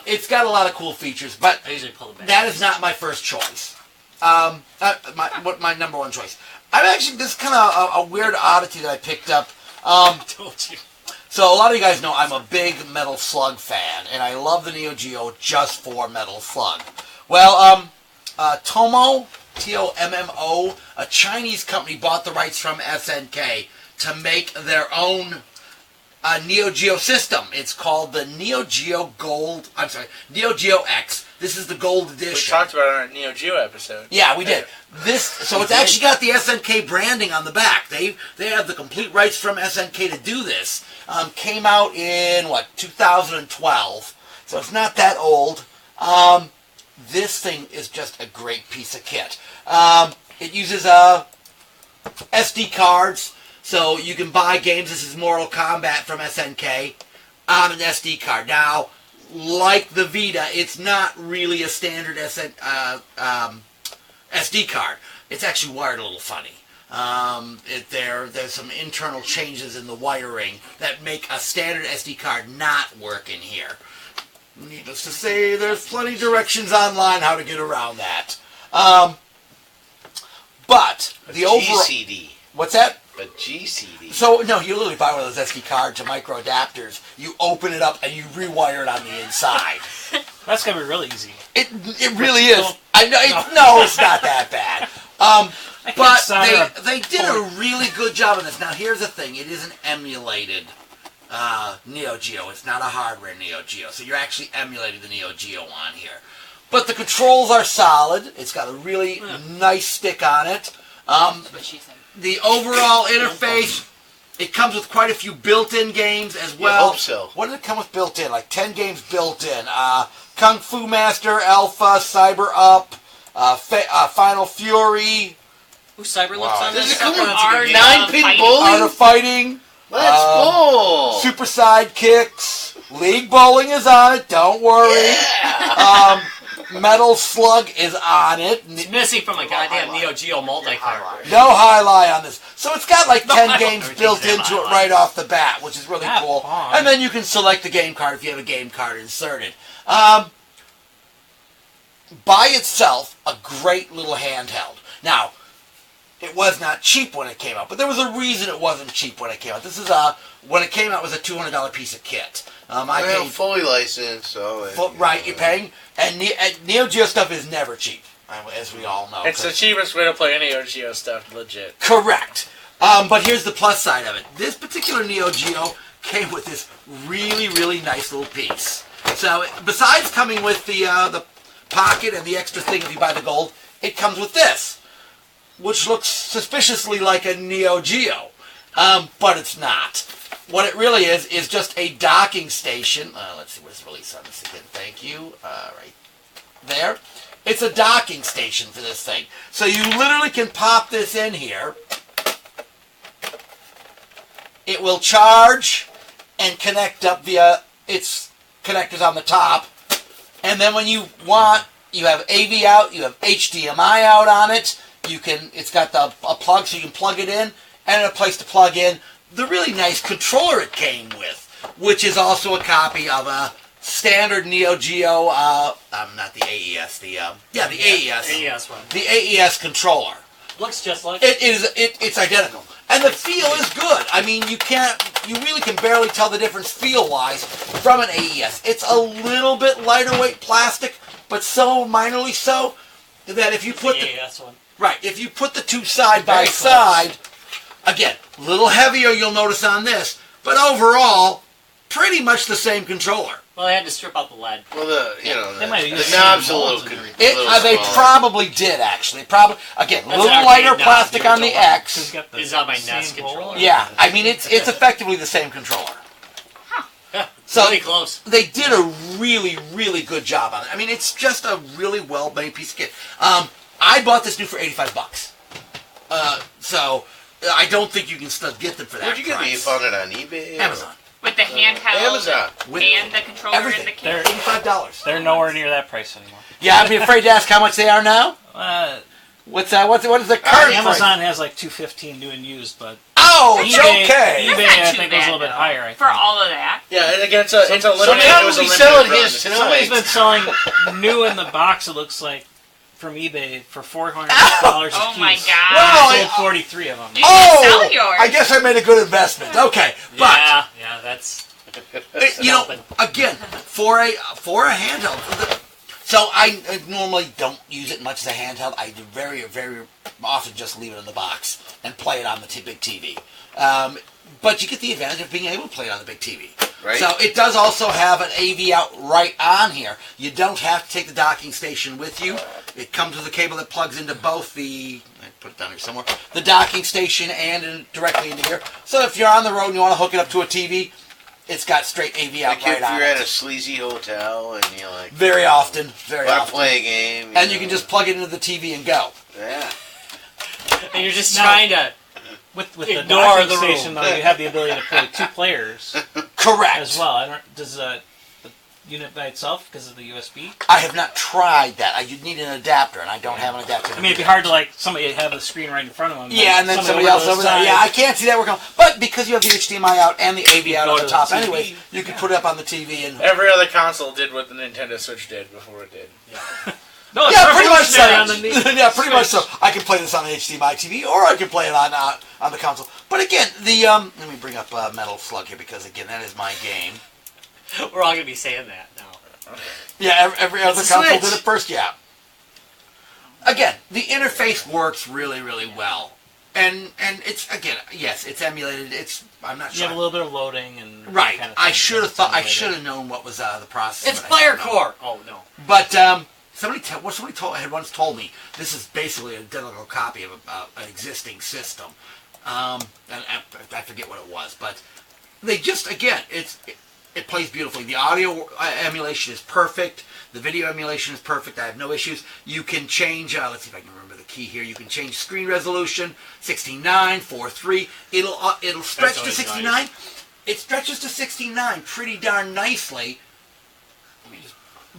It's got a lot of cool features, but
I usually pull it back.
that is not my first choice. My number one choice. I'm actually, this is kind of a weird oddity that I picked up.
Told you.
So a lot of you guys know I'm a big Metal Slug fan, and I love the Neo Geo just for Metal Slug. Well, Tomo, T-O-M-M-O, a Chinese company bought the rights from SNK to make their own Neo Geo system. It's called the Neo Geo Neo Geo X. This is the gold edition.
We talked about it on our Neo Geo episode.
Yeah, we did. So it's actually got the SNK branding on the back. They have the complete rights from SNK to do this. Came out in 2012. So it's not that old. This thing is just a great piece of kit. It uses SD cards, so you can buy games. This is Mortal Kombat from SNK on an SD card. Now, like the Vita, it's not really a standard SD card. It's actually wired a little funny. There's some internal changes in the wiring that make a standard SD card not work in here. Needless to say, there's plenty of directions online how to get around that. But the overall...
GCD.
What's that?
A GCD.
So, no, you literally buy one of those SD cards to micro adapters, you open it up, and you rewire it on the inside.
That's gonna be really easy.
It really is. I know, it's not that bad. But they did a really good job of this. Now, here's the thing. It is an emulated Neo Geo. It's not a hardware Neo Geo. So you're actually emulating the Neo Geo on here. But the controls are solid. It's got a really nice stick on it.
That's what she said.
The overall interface, it comes with quite a few built-in games as well.
I hope so.
What did it come with built-in? Like 10 games built-in. Kung Fu Master, Alpha, Cyber Up, Final Fury,
Ooh, Cyber
Wow.
looks on
Does
this.
it come with
Art-
9-pin
fighting.
bowling?
Art of Fighting,
Let's go!
Super Sidekicks, League Bowling is on it, don't worry.
Yeah!
Metal Slug is on it.
It's missing from a goddamn Neo Geo multi-card.
No highlight on this. So it's got like 10 games
Everything's
built
got
into it
highlights.
right off the bat, which is really
Have
cool.
fun.
And then you can select the game card if you have a game card inserted. By itself, a great little handheld. Now, it was not cheap when it came out, but there was a reason it wasn't cheap when it came out. This is when it came out, it was a $200 piece of kit. I
Well,
paid
fully licensed, so...
right. You're paying, and Neo Geo stuff is never cheap, as we all know.
It's the cheapest way to play Neo Geo stuff, legit.
Correct. But here's the plus side of it. This particular Neo Geo came with this really, really nice little piece. So besides coming with the pocket and the extra thing if you buy the gold, it comes with this, which looks suspiciously like a Neo Geo, but it's not. What it really is just a docking station. Let's see, where's the release on this again? Thank you. Right there. It's a docking station for this thing. So you literally can pop this in here. It will charge and connect up via its connectors on the top. And then when you want, you have AV out, you have HDMI out on it. It's got a plug so you can plug it in, and a place to plug in the really nice controller it came with, which is also a copy of a standard Neo Geo, not the AES, the AES.
AES one.
The AES controller.
Looks just like
It's identical. And the feel is good. I mean, you really can barely tell the difference feel-wise from an AES. It's a little bit lighter weight plastic, but so minorly so that if you put the
AES one.
right, if you put the two side by
Very close.
side, again, a little heavier you'll notice on this, but overall, pretty much the same controller.
Well, they had to strip out the lead.
Well,
They might have used
the knob's a
same
little...
molds and everything.
They
smaller.
probably did actually. Probably again, a
That's
little
an
lighter
arcade knob,
plastic
the
on the
original one.
It's
X.
got the
Is on my
same
NES
hole.
controller.
Yeah, I mean it's effectively the same controller.
Yeah,
So-
pretty close.
They did a really, really good job on it. I mean, it's just a really well-made piece of kit. I bought this new for $85. So I don't think you can still get them for that
Where'd you get them? You
price.
found it on eBay? or-
Amazon.
With the handheld
Amazon.
With
and the controller
everything.
and the
They're
case.
$85.
they're nowhere near that price anymore.
Yeah, I'd be afraid to ask how much they are now. What's that? What is the current price?
Amazon has like $215 new and used, but
Oh, it's
eBay,
okay.
eBay
That's not
I
too
think was a little
bad,
bit
though.
higher. I think.
For all of that.
Yeah, and again, it's a limited.
Somebody
It was a
will be
limited
selling
run.
his tonight.
Somebody's been selling new in the box. It looks like from eBay for $400 a
Oh
piece.
my god.
Well,
I sold 43 of them.
You can sell yours.
I guess I made a good investment. Okay, but
Yeah, that's
you know, again, for a handheld. So I normally don't use it much as a handheld. I do very, very often just leave it in the box and play it on the big TV. But you get the advantage of being able to play it on the big TV.
Right.
So it does also have an AV out right on here. You don't have to take the docking station with you. It comes with a cable that plugs into both the, I put it down here somewhere, the docking station and directly into here. So if you're on the road and you want to hook it up to a TV, it's got straight AV out
Like
right
if
on
you're
it.
at a sleazy hotel and you're like,
Very often, very
want to
often.
play a game.
And you can just plug it into the TV and go.
Yeah.
and you're just
No.
trying to.
With the
Ignore
docking
the
station,
rule.
though, you have the ability to play 2 players
Correct.
as well. I don't. Does the unit by itself because of the USB?
I have not tried that. You need an adapter, and I don't have an adapter.
I mean, it'd be hard to like somebody have the screen right in front of them.
Yeah, and then somebody else over there. Yeah, I can't see that working. But because you have the HDMI out and the AV out
go
on
to
the
the
top,
TV.
anyways, you can put it up on the TV and.
Every other console did what the Nintendo Switch did before it did.
No, it's
Yeah, pretty much so.
revolutionary on the
Yeah, pretty much so. I can play this on the HDMI TV, or I can play it on the console. But again, the let me bring up Metal Slug here because again, that is my game.
We're all gonna be saying that now.
Yeah, every other
It's a
console
Switch.
did it first. Yeah. Again, the interface works really, really well, and it's again, yes, it's emulated. I'm not
You
sure.
have a little bit of loading and
Right.
Kind of
I
thing.
should have thought. I should have known what was the process.
It's
but I
Fire
didn't know.
Core. Oh no.
But somebody had once told me this is basically an identical copy of an existing system, and I forget what it was, but they just again it plays beautifully. The audio emulation is perfect. The video emulation is perfect. I have no issues. You can change. Let's see if I can remember the key here. You can change screen resolution 16:9, 4:3. It'll stretch to
always
69.
nice.
It stretches to 69 pretty darn nicely.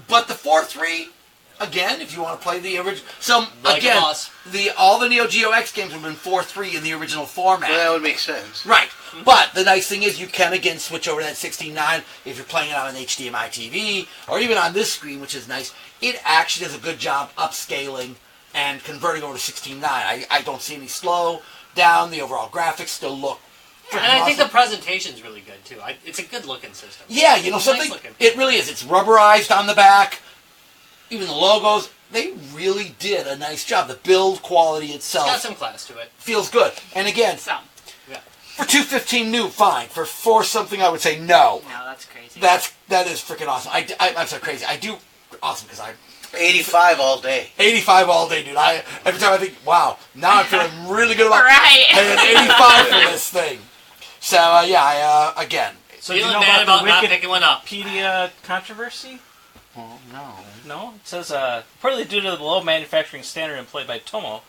But the 4:3, again, if you want to play the original. So
Like
again,
a boss.
all the Neo Geo X games have been 4:3 in the original format.
Well, that would make sense.
Right. But the nice thing is you can again switch over to that 69 if you're playing it on an HDMI TV or even on this screen, which is nice. It actually does a good job upscaling and converting over to 69. I don't see any slow down. The overall graphics still look
And I think
awesome.
the presentation's really good too. It's a good looking system.
Yeah, you know
It's
something?
nice looking.
It really is. It's rubberized on the back. Even the logos, they really did a nice job. The build quality
It's got
itself
some class to it.
feels good. And again,
Some.
for $215 new, fine. For 4 something, I would say no.
No, that's crazy.
That is freaking awesome. I'm so crazy. I do awesome because I
85 all day.
85 all day, dude. Every time I think, wow, now I'm feeling really good about
Right.
paying 85 for this thing. So again,
So do you
Feeling
know
bad
about
about
the
not picking one up.
Wikipedia controversy?
well, no.
No, it says reportedly due to the low manufacturing standard employed by Tomo,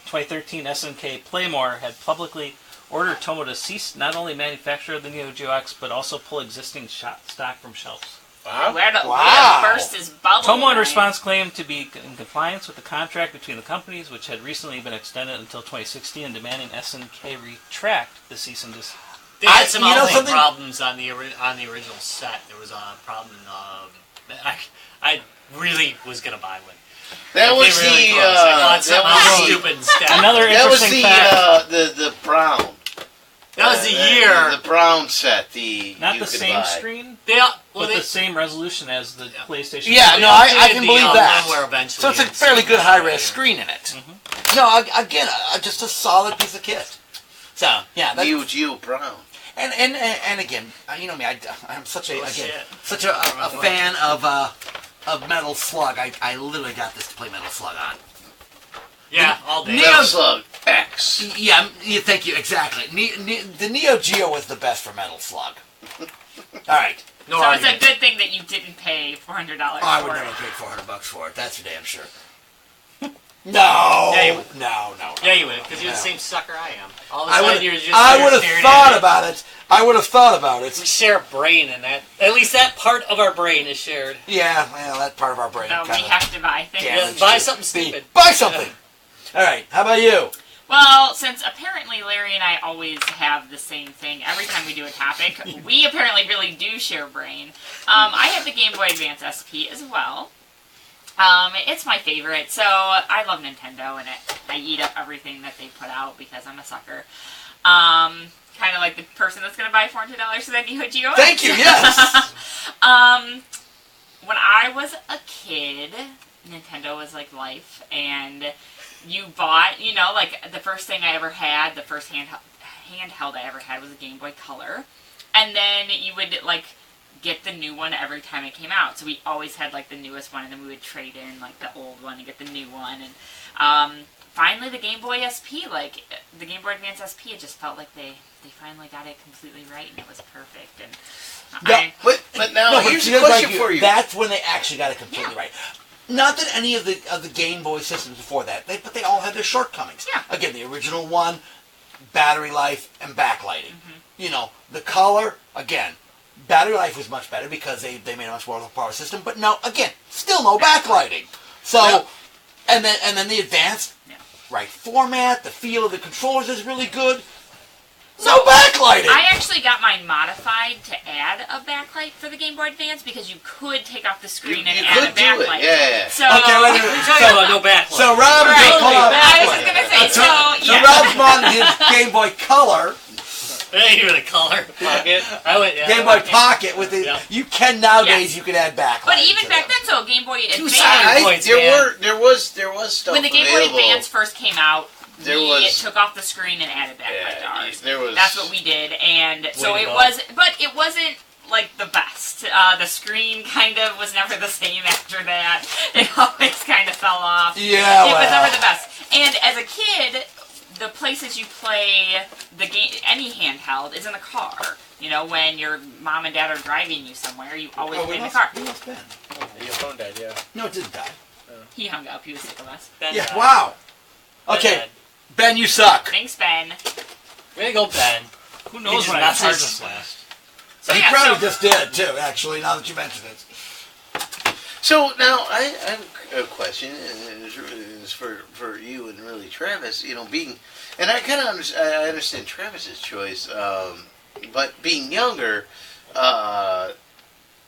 2013 SNK Playmore had publicly ordered Tomo to cease not only manufacture the Neo Geo X but also pull existing stock from shelves.
Wow.
Where to
Wow.
burst his bubble?
Tomo in
right?
response claimed to be in compliance with the contract between the companies, which had recently been extended until 2016, and demanding SNK retract the cease and desist.
They had some
you know
output
something-
problems on the original set. There was a problem. I really was gonna buy one.
That
They
was
really
the
close. I bought
that
something
was the,
stupid instead.
Another
that was
interesting fact.
the Brown.
That was the year.
The Brown set. The
Not
you
the
could
same
buy.
screen,
They well,
but
they,
the same resolution as the PlayStation.
Yeah,
3.
no, I
updated
can
the,
believe that.
firmware eventually
So it's a
and
fairly good
stuff
high-res
later.
screen in it. No, again, just a solid piece of kit. So yeah, that's,
Neo Geo Brown.
and again, you know me, I'm such a
Oh,
again
shit.
such a fan of Metal Slug. I literally got this to play Metal Slug on.
Yeah, all day.
Metal Slug X.
Yeah, thank you, exactly. The Neo Geo was the best for Metal Slug. All right.
No
So it's a
argument.
good thing that you didn't pay $400
I
for
would
it.
never pay $400 for it. That's for damn sure. No.
Yeah, you would.
No.
Yeah, you would, because you're the
No.
same sucker I am. All of a
I
sudden,
would.
you're just
I would have
staring
thought
at
about it. I would have thought about it.
We share a brain in that. At least that part of our brain is shared.
Yeah, well, that part of our brain.
So we
kinda
have to buy things.
damaged.
buy something stupid.
Buy something. All right. How about you?
Well, since apparently Larry and I always have the same thing every time we do a topic, we apparently really do share brain. I have the Game Boy Advance SP as well. It's my favorite, so I love Nintendo, and I eat up everything that they put out because I'm a sucker. Kind of like the person that's going to buy $400 for that Neo Geo.
Thank you. Yes.
When I was a kid, Nintendo was like life, and you bought, like the first thing I ever had, the first handheld I ever had was a Game Boy Color, and then you would like get the new one every time it came out. So we always had like the newest one, and then we would trade in like the old one and get the new one. And finally, the Game Boy SP, like the Game Boy Advance SP, it just felt like they finally got it completely right, and it was perfect. And
But now
No, but
here's
see,
a
that's
question
like
for you.
That's when they actually got it completely
Yeah.
right. Not that any of the Game Boy systems before that, but they all had their shortcomings.
Yeah.
Again, the original one, battery life and backlighting.
Mm-hmm.
The color, again, battery life was much better because they made a much more power system. But no, again, still no backlighting. So,
No.
and then the advanced,
Yeah.
right format, the feel of the controllers is really good. No backlighting.
I actually got mine modified to add a backlight for the Game Boy Advance because you could take off the screen and
You
add a
could do
backlight.
it, yeah.
So,
Okay, wait a
What are
minute.
you talking about? No backlight.
So Rob
Right.
just pulled out
I was
backlight.
just gonna say,
So
yeah.
Rob's bought his Game Boy Color,
It ain't even a color.
Pocket.
I went, yeah.
Game Boy Pocket with it.
Yeah.
You can nowadays.
Yes.
You can add backlight.
But even
to
back
them.
then, so Game Boy Advance,
points, man.
there was stuff
when the Game Boy
available.
Advance first came out,
There
we
was-
took off the screen and added backlight to
Yeah,
ours.
there was.
That's what we did, and so
Way to
it
go.
was, but it wasn't like the best. The screen kind of was never the same after that. It always kind of fell off.
Yeah,
It was
well.
never the best. And as a kid, the places you play the game, any handheld, is in the car. When your mom and dad are driving you somewhere, you always play in the car.
We lost Ben.
Your phone died, yeah.
No, it didn't die.
He hung up. He was sick of us.
Ben,
Yeah. Wow. Okay,
Ben.
Ben, you suck.
Thanks, Ben.
Way to go, Ben.
Who knows
just
when I
messaged-
charged this last?
So
He
yeah,
probably
so,
just did too. Actually, now that you mention it.
So now I have a question, and it's for you and really Travis. Being, and I kind of I understand Travis's choice, but being younger,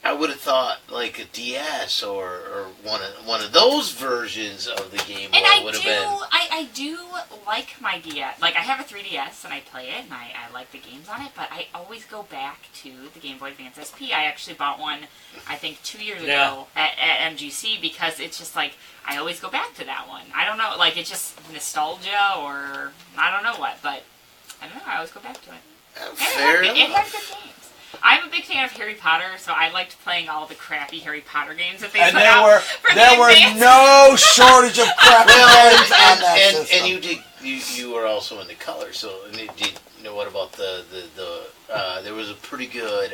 I would have thought like a DS or one of those versions of the Game Boy
and I
would have
do,
been.
I do like my DS. Like I have a 3DS and I play it and I like the games on it, but I always go back to the Game Boy Advance SP. I actually bought one, I think 2 years ago at MGC because it's just like I always go back to that one. I don't know, like it's just nostalgia or I don't know what, but I don't know. I always go back to it. And
Fair
it
enough.
has good games. I'm a big fan of Harry Potter, so I liked playing all the crappy Harry Potter games that they
And
put
there
out
were
for the
there were
Advance.
no shortage of crap games on that
and
system.
you did you were also into color. So what about the there was a pretty good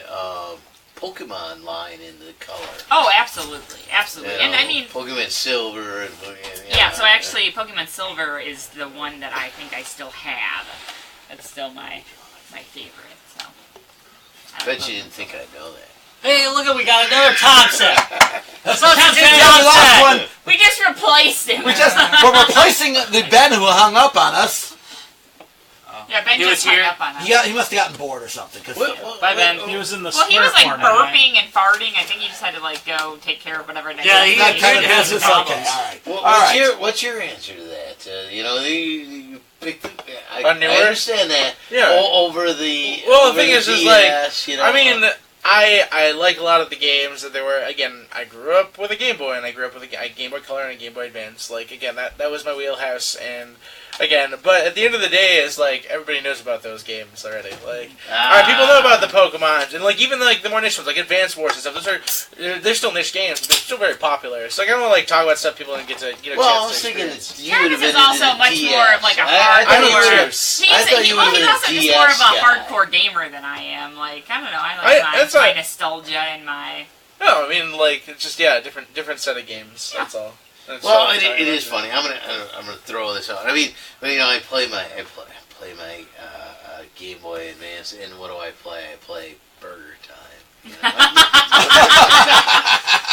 Pokemon line in the color.
Oh, absolutely, absolutely. And I mean,
Pokemon Silver and
yeah. So actually, Pokemon Silver is the one that I think I still have. That's still my favorite. So. I
Bet
love
you
it.
didn't think I'd know that.
Hey, look at we got another Thompson. Substitute
Yeah, we lost
Thompson.
one.
We just replaced him.
We're replacing the Ben who hung up on us.
Yeah, Ben
He
just
was
hung
here.
up on us.
He must have gotten bored or something.
Bye, Ben. He was in the
Well, he
square
was like
corner.
burping and farting. I think he just had to like go take care of whatever.
Yeah, he-
that kind of
has
business.
problems.
Okay, all right.
Well,
All right.
what's your answer to that? You picked. I
A newer?
understand that.
Yeah.
Over the.
Well,
over
the thing is
DS,
I mean, I like a lot of the games that they were. Again, I grew up with a Game Boy, and I grew up with a Game Boy Color and a Game Boy Advance. Like again, that was my wheelhouse, and again, but at the end of the day, it's like everybody knows about those games already. Like, all right, people know about the Pokemons, and like even like the more niche ones, like Advance Wars and stuff. Those are they're still niche games, but they're still very popular. So like, I don't want to like talk about stuff people don't get a
Well, I
chance
was
to
thinking
experience.
that you would have
Travis
been
is also
into the
much
DS.
more of like a
I thought you
hardcore-
were.
He's,
I thought you
well,
would've
he's
been a
also just more of a
DS guy.
hardcore gamer than I am. Like I don't know. I like
That's
my
right.
nostalgia and my.
No, I mean like it's just different set of games. That's all. That's
Well,
so
it
exciting.
is funny. I'm gonna throw this out. I mean, I play my Game Boy Advance, and what do I play? I play Burger Time. You know?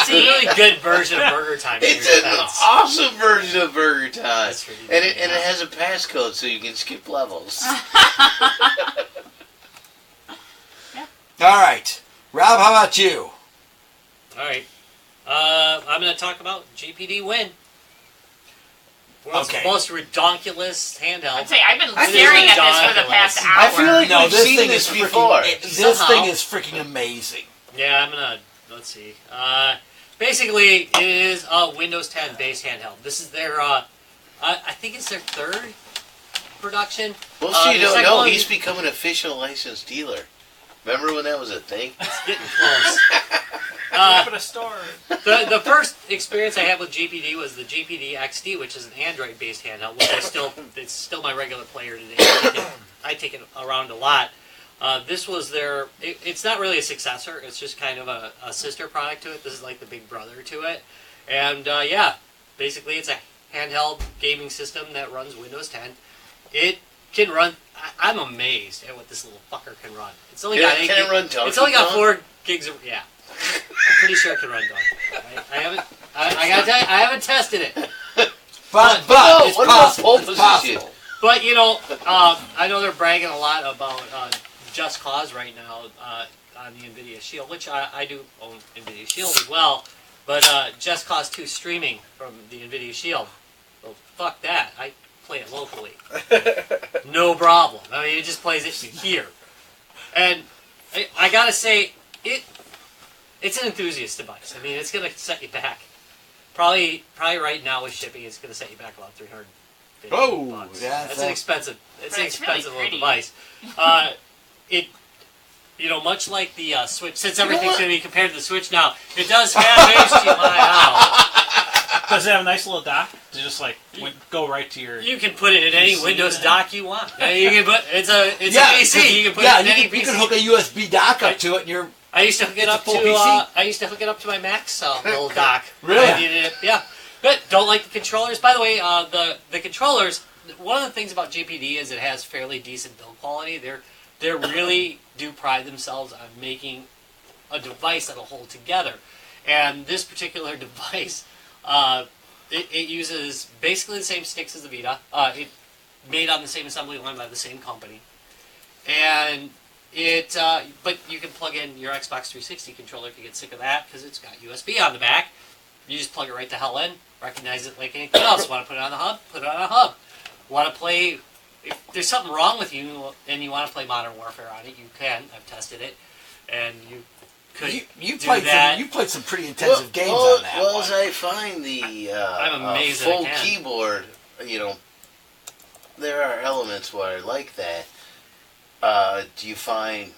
It's a really good version of Burger Time. in
It's
your
an
defense.
awesome version of Burger Time,
That's really
and
good,
it
yeah.
has a passcode so you can skip levels.
All right, Rob. How about you?
All right. I'm going to talk about GPD Win. World's
Okay.
most redonkulous handheld.
I'd say I've been
I
staring
think
at this for the
ridiculous.
past hour.
I feel like
No,
we've
this
seen
thing
this
is
before.
This
Somehow.
thing is freaking amazing.
Yeah, I'm gonna. Let's see. Basically, it is a Windows 10 based handheld. This is their. I think it's their third production.
Well, so you
the
don't
second
know.
one-
He's become an official licensed dealer. Remember when that was a thing?
It's getting close.
Open a store.
The first experience I had with GPD was the GPD XD, which is an Android based handheld, which it's still my regular player today. I take it around a lot. This was their. It's not really a successor. It's just kind of a sister product to it. This is like the big brother to it. And yeah, basically it's a handheld gaming system that runs Windows 10. It can run. I'm amazed at what this little fucker can run. It's only got
Can it run Donkey
It's only got
Kong?
4 gigs of yeah. I'm pretty sure it can run Donkey Kong. I haven't. I gotta tell you, I haven't tested it.
But
no,
it's
what about
possible.
pole
It's
position?
possible.
But you know, I know they're bragging a lot about Just Cause right now on the NVIDIA Shield, which I do own NVIDIA Shield as well. But Just Cause 2 streaming from the NVIDIA Shield. Well, fuck that. I play it locally. No problem. I mean, it just plays it here. And I gotta say, it's an enthusiast device. I mean, it's gonna set you back. Probably right now with shipping, it's gonna set you back about $350.
Oh, yeah,
That's
so-
an expensive. It's
But
an
it's really
expensive little
pretty.
device. Much like the Switch, since everything's
what?
going to be compared to the Switch now, it does have HDMI out.
Does it have a nice little dock to just like go right to your?
You can put it in any
PC
Windows
then?
dock you want. You can put it's a
Yeah,
PC. You can put
yeah,
it in any
you
PC.
can hook a USB dock up to it, and you're
I used to hook it
It's a
up
full
to.
PC?
I used to hook it up to my Mac's little dock.
Really?
I needed it. Yeah. But don't like the controllers. By the way, the controllers. One of the things about GPD is it has fairly decent build quality. They really do pride themselves on making a device that'll hold together. And this particular device, it uses basically the same sticks as the Vita. It made on the same assembly line by the same company, and but you can plug in your Xbox 360 controller if you get sick of that because it's got USB on the back. You just plug it right the hell in. Recognize it like anything else. Want to put it on the hub? Put it on a hub. Want to play? If there's something wrong with you and you want to play Modern Warfare on it, you can. I've tested it, and you could
you
do
played
that.
some, you played some pretty intensive games on that
Well,
one.
as I find the
I'm amazed that I
full
can.
keyboard, there are elements where I like that. Do you find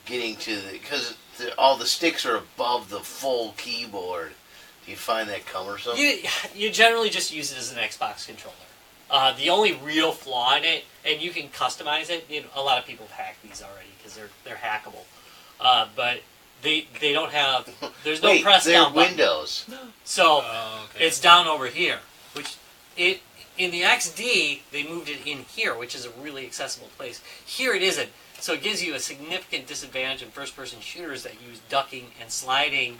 getting to because all the sticks are above the full keyboard? Do you find that cumbersome?
You generally just use it as an Xbox controller. The only real flaw in it, and you can customize it. A lot of people have hacked these already because they're hackable. But they don't have. There's no
Wait,
press
they're
down button.
Windows.
So
Oh, okay.
it's down over here, which in the XD they moved it in here, which is a really accessible place. Here it isn't, so it gives you a significant disadvantage in first-person shooters that use ducking and sliding.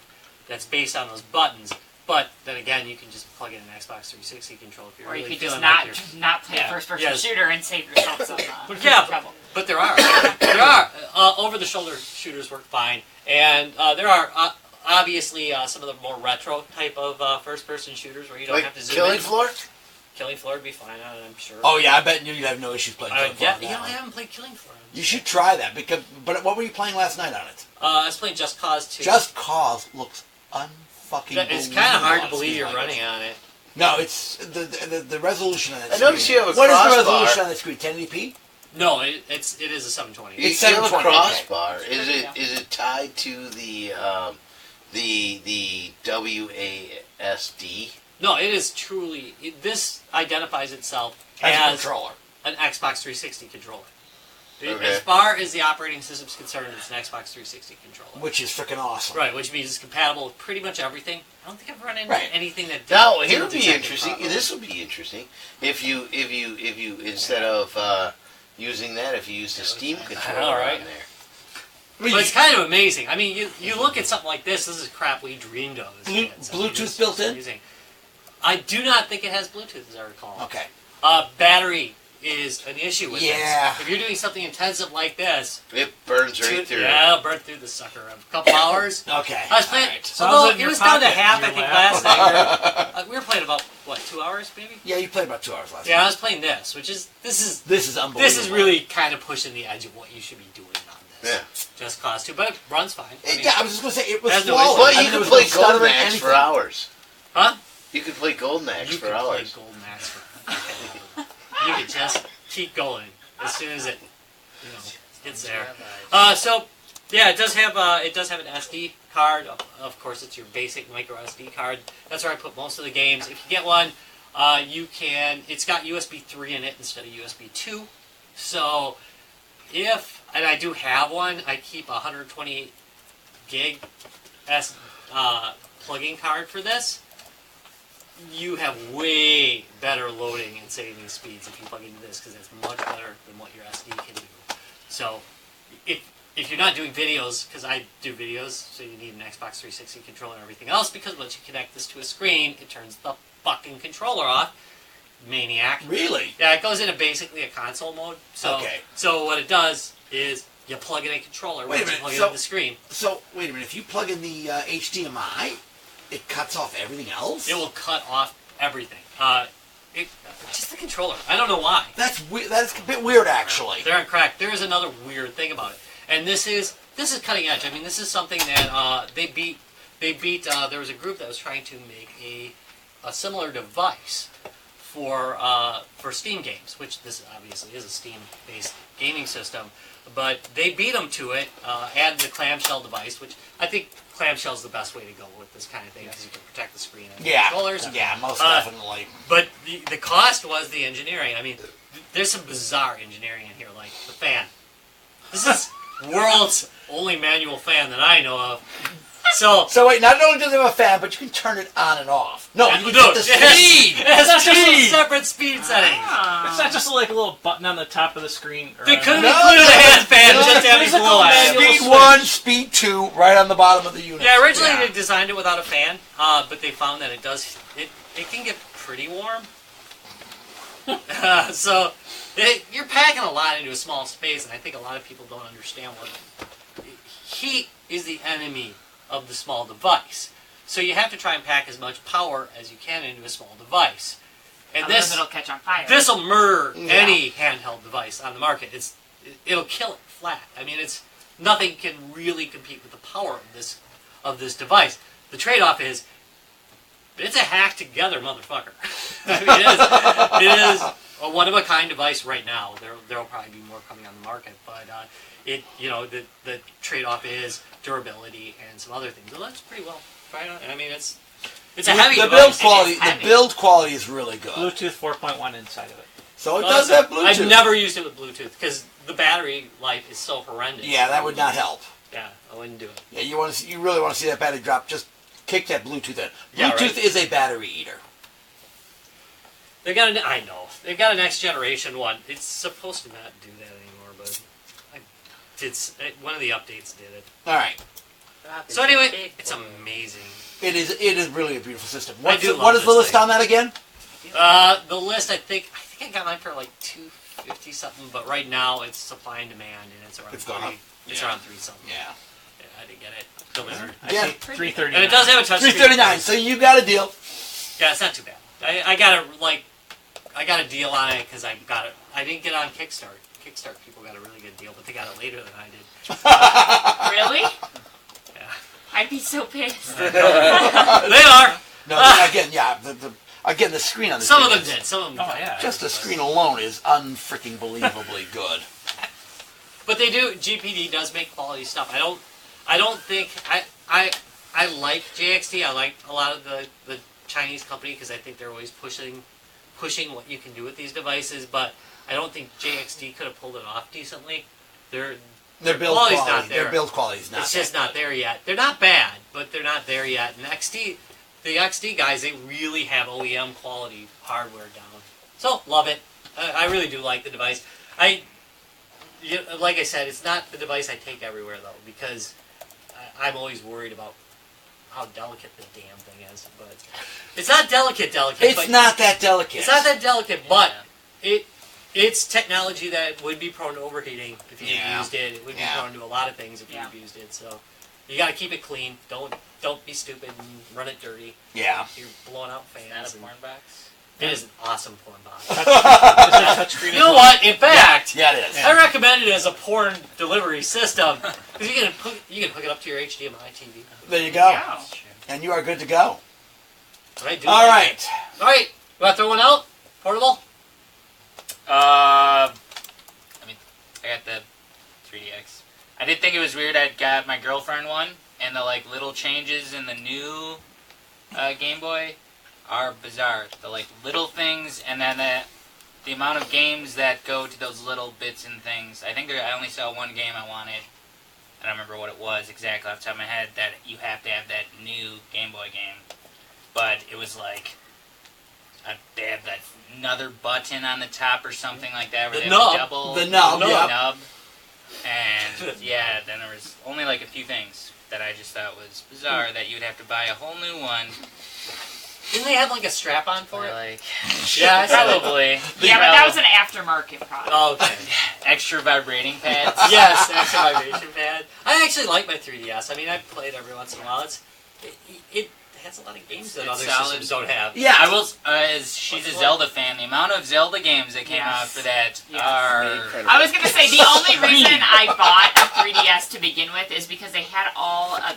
That's based on those buttons. But then again, you can just plug in an Xbox 360 controller if you're
Or you
really
could just
feeling
not
like you're.
not play
Yeah,
a first-person
yes.
shooter and save yourself some
Yeah,
trouble.
but there are over-the-shoulder shooters work fine, and there are obviously some of the more retro type of first-person shooters where you don't
Like
have to zoom
Killing
in.
Floor?
Killing Floor would be fine on it, I'm sure.
Oh yeah, I bet you'd have no issues playing. Killing Floor on
I
that one.
haven't played Killing Floor.
You should try that but what were you playing last night on it?
I was playing Just Cause 2.
Just Cause looks unfucking.
It's kind of hard to
believable.
believe you're
Like
running
it.
on it.
No, it's the resolution on that
I
screen.
noticed you have a
What is the
crossbar.
resolution on that screen? 1080p?
No, it is a 720.
It's
You have a
720, okay.
crossbar. Is
Yeah.
it tied to the WASD?
No, it is truly. This identifies itself
As a
as
controller.
an Xbox 360 controller.
Okay.
As far as the operating system's concerned, it's an Xbox 360 controller.
Which is freaking awesome.
Right, which means it's compatible with pretty much everything. I don't think I've run into
Right.
anything that.
Now,
didn't
here would be
detect it
interesting.
properly.
This would be interesting if you instead of using that, if you used a Steam controller
know, right?
on there.
I mean,
But it's kind of amazing. I mean, you look at something like this. This is crap we dreamed of as kids. I mean,
Bluetooth
it's
built in?
amazing. I do not think it has Bluetooth, as I recall.
okay.
Battery is an issue with
Yeah.
this. If you're doing something intensive like this,
It burns right through.
yeah, it'll burn through the sucker in a couple hours.
Okay.
I was playing.
Alright.
So
Although
how's it in
it
your
was down to
pocket?
half, I
Your
think,
lap?
last night. We were playing about what, 2 hours maybe?
Yeah, you played about 2 hours last
Yeah, I
night.
was playing this, which is
This is unbelievable.
this is really kind of pushing the edge of what you should be doing on this.
Yeah.
Just cause to, but it runs fine. I mean,
Yeah, I was just going to say, it was
Has no
flawless.
Well,
I
you
mean, there
could
was
play
no stuttering,
Golden Axe
anything.
for hours.
Huh?
You could play Golden Axe
You
for
could play
hours.
Golden Axe for You could just keep going as soon as it, gets there. So yeah, it does have an SD card. Of course, it's your basic micro SD card. That's where I put most of the games. If you get one, you can. It's got USB 3 in it instead of USB 2. So and I do have one, I keep a 128 gig plug-in card for this. You have way better loading and saving speeds if you plug into this because it's much better than what your SD can do. So if you're not doing videos, because I do videos, so you need an Xbox 360 controller and everything else, because once you connect this to a screen, it turns the fucking controller off. Maniac.
Really?
Yeah, it goes into basically a console mode. So,
Okay.
So what it does is you plug in a controller
Wait a
once you
minute,
plug it
so-
in the screen.
So, wait a minute. If you plug in the HDMI, it cuts off everything else?
It will cut off everything. Just the controller. I don't know why.
That's a bit weird, actually.
They're on crack. There is another weird thing about it, and this is cutting edge. I mean, this is something that they beat. There was a group that was trying to make a similar device for Steam games, which this obviously is a Steam-based gaming system. But they beat them to it. Added the clamshell device, which I think clamshell is the best way to go with this kind of thing because you can protect the screen and the
Yeah.
controllers.
Yeah, most definitely.
But the cost was the engineering. I mean, there's some bizarre engineering in here, like the fan. This is world's only manual fan that I know of. So
So wait, not only does it have a fan, but you can turn it on and off. No, you can
no,
set the
it has-
speed.
It has
That's just
two
a-
separate speed settings.
It's not just like a little button on the top of the screen. Or
They could have
No,
included
no,
a hand fan
no,
just to have these
physical
glow
manual
eyes.
Speed
switch.
1, speed 2, right on the bottom of the unit.
Yeah, originally
Yeah.
they designed it without a fan, but they found that it can get pretty warm. So you're packing a lot into a small space, and I think a lot of people don't understand what heat is the enemy of the small device. So you have to try and pack as much power as you can into a small device. And
Otherwise it'll catch on fire.
this will murder
Yeah.
any handheld device on the market. It'll kill it flat. I mean, nothing can really compete with the power of this device. The trade-off is it's a hack together motherfucker. I mean, it is a one-of-a-kind device right now. There'll probably be more coming on the market, but the trade-off is durability and some other things. Well, that's pretty well. I mean, it's a heavy
The
device.
build quality is really good.
Bluetooth 4.1 inside of it.
So it does have Bluetooth.
I've never used it with Bluetooth because the battery life is so horrendous.
Yeah, that would not help.
Yeah, I wouldn't do it.
Yeah, you really want to see that battery drop, just kick that Bluetooth in.
Yeah,
Bluetooth
right.
is a battery eater.
They've got a next generation one. It's supposed to not do that anymore, but one of the updates did it.
All right.
So anyway, it's amazing.
It is really a beautiful system.
I do love
What is the
this
list
thing.
on that again?
The list, I think I got mine for like $250 something, but right now it's supply and demand, and it's around
It's gone up?
It's
Yeah.
around 3 something.
Yeah.
Yeah, I didn't get it. Don't matter.
I
Yeah.
see 330.
And it does have a touch screen.
$339. So you got a deal.
Yeah, it's not too bad. I got a deal on it because I got it. I didn't get it on Kickstarter. Kickstarter people got a really good deal, but they got it later than I did.
Really?
Yeah.
I'd be so pissed.
They are.
No, again, yeah. Again, the screen on this
Some of
thing
them
is-
did. Some of them
Oh,
did.
yeah.
Just the screen alone is unfreaking believably good.
But they do. GPD does make quality stuff. I don't think I like JXT. I like a lot of the Chinese company because I think they're always pushing pushing what you can do with these devices, but I don't think JXD could have pulled it off decently. Their
build
quality's
quality.
not there.
Their build quality's not.
It's just not there yet. They're not bad, but they're not there yet. And the XD guys, they really have OEM quality hardware down. So, love it. I really do like the device. Like I said, it's not the device I take everywhere, though, because I'm always worried about how delicate the damn thing is. But it's not delicate.
It's
but
not that delicate.
It's not that delicate, but it's technology that would be prone to overheating if you used it. It would be prone to a lot of things if you abused it. So you got to keep it clean. Don't be stupid and run it dirty.
Yeah.
You're blowing out fans.
Is that a porn box?
It is an awesome porn box.
Touchscreen
You know what? In fact,
Yeah, it is.
I recommend it as a porn delivery system because you can hook it up to your HDMI TV.
There you go.
Yeah.
And you are good to go.
I do
All
like
right.
it. All right. You want to throw one out? Portable?
I got the 3DX. I did think it was weird I got my girlfriend one, and the like little changes in the new Game Boy are bizarre. The like little things, and then the amount of games that go to those little bits and things. I think I only saw one game I wanted. I don't remember what it was exactly off the top of my head, that you have to have that new Game Boy game. But it was like, they have that another button on the top or something like that. Where
The
they
nub.
have double,
The nub,
the
yep.
nub. And yeah, then there was only like a few things that I just thought was bizarre, that you would have to buy a whole new one.
Didn't they have like a strap on for it?
Like,
Yeah, I saw that.
probably.
Yeah, but that was an aftermarket product.
Oh, okay.
Extra vibrating pads.
Yes, extra vibration pad. I actually like my 3DS. I mean, I play it every once in a while. It has a lot of games that
It's
other
solid.
systems don't have.
Yeah.
I will. As she's a Zelda fan, the amount of Zelda games that came out for that are.
I was going to say, the only reason I bought a 3DS to begin with is because they had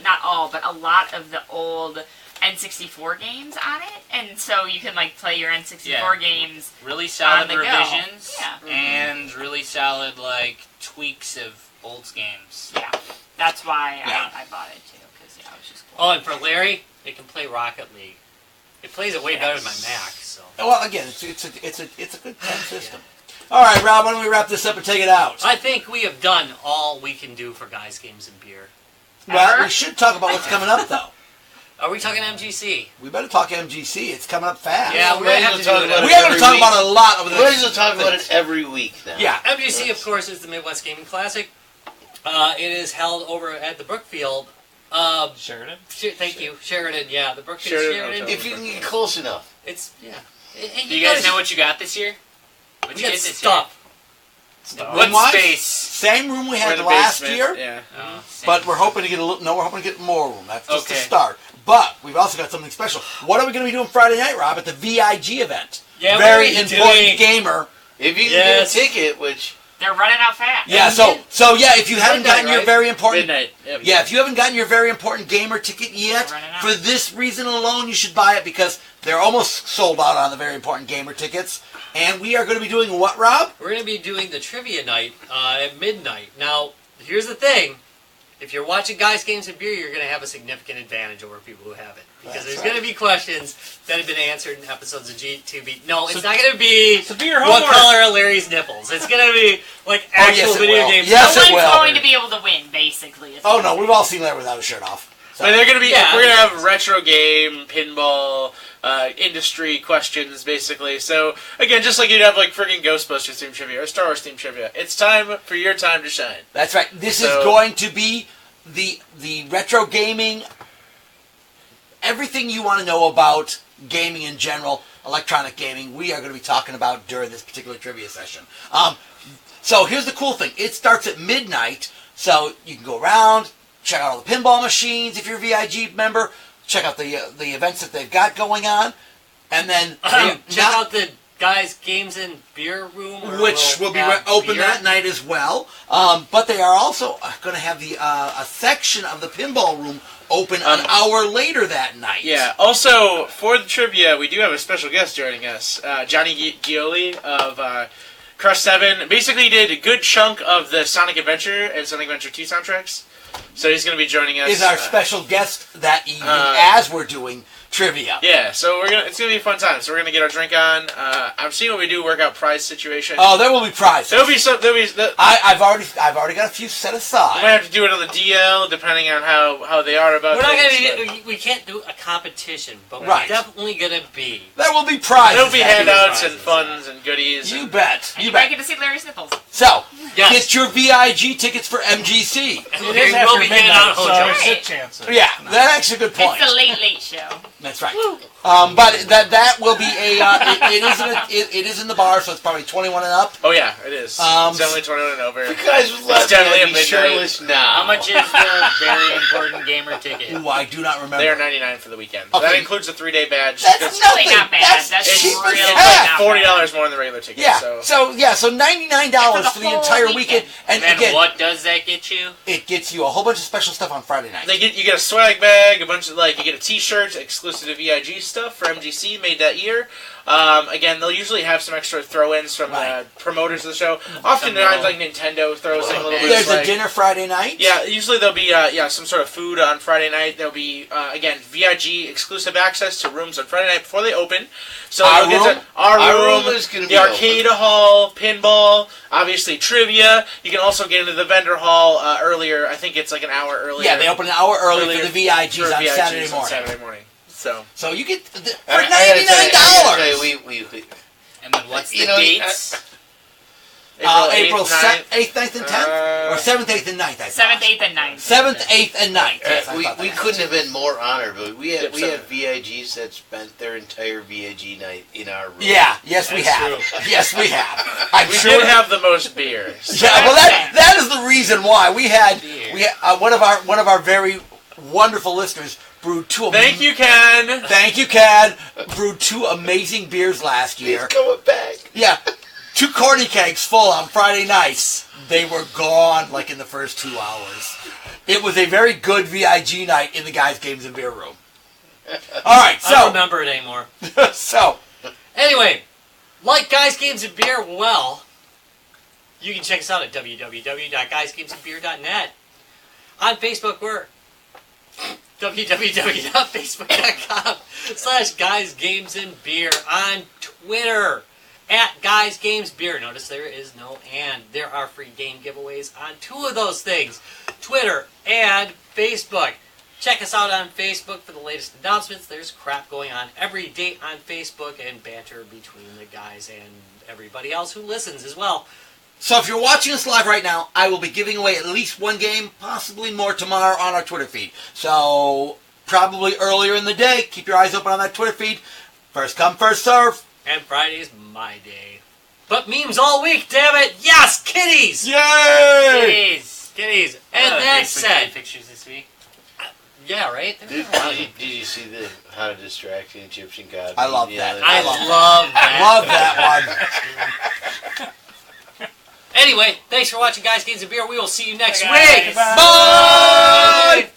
not all, but a lot of the old N64 games on it, and so you can like play your N64 games.
Really solid
on the go.
revisions,
Yeah.
and really solid like tweaks of old games.
Yeah, that's why
Yeah.
I bought it too, because I was just cool.
Oh, and for Larry, it can play Rocket League. It plays it way better than my Mac. So
Well, again, it's a good tech system. All right, Rob, why don't we wrap this up and take it out?
I think we have done all we can do for guys, games, and beer.
Well,
Ever?
we should talk about what's coming up, though.
Are we talking MGC?
We better talk MGC. It's coming up fast.
Yeah, we're gonna have to do it.
we have to talk about it a lot over the
We're
next
going to talk about it every week now.
Yeah.
MGC, of course, is the Midwest Gaming Classic. It is held over at the Brookfield.
Sheridan?
Thank you, Sheridan. Yeah, the Brookfield
Sheridan
Sheridan.
Hotel.
If you can get close enough.
It's And
Do you guys know what you got this year? What
we
you
got
get this
stuff.
What
Room-wise,
space?
Same room we
Or
had
the
last
basement,
year,
Yeah.
Oh, same.
but we're hoping to get we're hoping to get more room. That's just the
Okay.
start. But we've also got something special. What are we going to be doing Friday night, Rob, at the VIG event?
Yeah,
Very
we're
important
doing-
gamer.
If you can
Yes.
get a ticket, which
They're running out fast.
Yeah, so yeah, if you haven't
Midnight,
gotten your
right?
very important
Midnight. Yep.
Yeah, if you haven't gotten your very important gamer ticket yet,
Running out.
for this reason alone, you should buy it because they're almost sold out on the very important gamer tickets. And we are going to be doing what, Rob?
We're going to be doing the trivia night at midnight. Now, here's the thing. If you're watching Guys, Games, and Beer, you're going to have a significant advantage over people who haven't. Because
That's
there's
right.
going to be questions that have been answered in episodes of G2B. No, it's not going to be
So do your
what
homework.
color are Larry's nipples. It's going to be like
Oh,
actual
yes, it
video
will.
games.
Yes,
no
it
one's
will.
going to be able to win, basically.
Oh, no, we've all seen Larry without a shirt off. So.
But they're gonna be.
Yeah.
We're gonna have retro game, pinball, industry questions, basically. So again, just like you'd have like friggin' Ghostbusters themed trivia or Star Wars themed trivia, it's time for your time to shine.
That's right. This
So-
is going to be the retro gaming, everything you want to know about gaming in general, electronic gaming, we are going to be talking about during this particular trivia session. So here's the cool thing. It starts at midnight, so you can go around, check out all the pinball machines if you're a VIG member, check out the events that they've got going on, and then
Check out the Guys, Games, and Beer room. where
which
we'll
will be
have
open
beer.
that night as well. But they are also going to have the a section of the pinball room open an hour later that night.
Yeah. Also, for the trivia, we do have a special guest joining us, Johnny Gioli of Crush 7. Basically, did a good chunk of the Sonic Adventure and Sonic Adventure 2 soundtracks. So he's going to be joining us.
Is our special guest that evening
Uh,
as we're doing trivia.
Yeah, so it's gonna be a fun time. So we're gonna get our drink on. I'm seeing what we do. Work out prize situation.
Oh, there will be prizes.
There'll be some.
I've already got a few set
We
aside.
might have to do it on the DL, depending on how they are about.
We're not
things,
gonna we can't do a competition, but
Right.
we're definitely gonna be.
There will be prizes.
There'll be handouts
prizes,
and funds and goodies.
You
and-
bet.
And
You
you might
bet.
get to see Larry's nipples.
So,
Yes.
get your VIG tickets for MGC.
It
We
is
will
after
be getting
midnight,
out
so
Hojo.
there's a
Right.
chance.
Yeah, that's actually a good point.
It's the late show.
That's right. But that will be a. It is in the bar, so it's probably 21 and up.
Oh yeah, it is.
Um,
It's definitely 21 and over.
You guys would love
definitely a
to be
midnight.
shirtless now.
How much is the very important gamer ticket?
Ooh, I do not remember.
They are $99 for the weekend.
Okay.
That includes a 3-day badge.
That's
It's
nothing.
not bad.
That's
That's
cheap
really
as
not
heck.
bad.
$40 more than the regular ticket.
Yeah.
So.
So $99 for the
whole
entire
weekend.
weekend, and
And
again,
what does that get you?
it gets you a whole bunch of special stuff on Friday night.
You get a swag bag, a bunch of you get a T-shirt exclusive to VIG stuff for MGC made that year. Again, they'll usually have some extra throw-ins from
Right.
promoters of the show. Oftentimes, like Nintendo throws in a little bit.
There's
of,
a
like-
dinner Friday night.
Yeah, usually there'll be some sort of food on Friday night. There'll be again VIG exclusive access to rooms on Friday night before they open. So
Our
you'll get
room?
to our
Our
room,
room is gonna
the
be
arcade hall, pinball, obviously trivia. You can also get into the vendor hall earlier. I think it's like an hour earlier.
Yeah, they open an hour early for the VIGs
for
on
VIGs
Saturday
on
morning.
Saturday morning. So
So you get for
I gotta
$99.
tell you, we
And then what's the
You know,
dates?
April
8th,
8th, 9th, and 10th, or 7th, 8th, and 9th. I thought.
7th, 8th, and 9th.
7th, 8th, and 9th. Yes, I
we
thought that.
couldn't have been more honored, but we
Yep,
have
so-
VIGs that spent their entire VIG night in our room.
Yeah, yes, we
That's
have.
true.
Yes, we have. I'm
We
sure.
did have the most beer.
Yeah, well, that is the reason why we had one of our very wonderful listeners brewed two.
Thank you, Ken.
Thank you, Cad. Brewed two amazing beers last
He's
year.
coming back.
Yeah, 2 corny kegs full on Friday nights. They were gone like in the first 2 hours. It was a very good VIG night in the guys' games and beer room. All right,
I don't
so
remember it anymore.
so
Anyway, like Guys Games and Beer, well, you can check us out at www.guysgamesandbeer.net. On Facebook, we're www.facebook.com/guysgamesandbeer. On Twitter, @guysgamesbeer. Notice there is no and. There are free game giveaways on 2 of those things, Twitter and Facebook. Check us out on Facebook for the latest announcements. There's crap going on every day on Facebook and banter between the guys and everybody else who listens as well.
So if you're watching us live right now, I will be giving away at least one game, possibly more tomorrow on our Twitter feed. So probably earlier in the day, keep your eyes open on that Twitter feed. First come, first serve.
And Friday's my day. But memes all week, damn it! Yes, kitties!
Yay!
Jeez.
Kitties. And that
Facebook
said,
pictures this week.
yeah, right?
Did you see the How to Distract an Egyptian God?
I love
the
that.
other
I
day?
love that.
Love that one.
Anyway, thanks for watching Guys, Games, and Beer. We will see you next
Bye,
week.
guys.
Bye!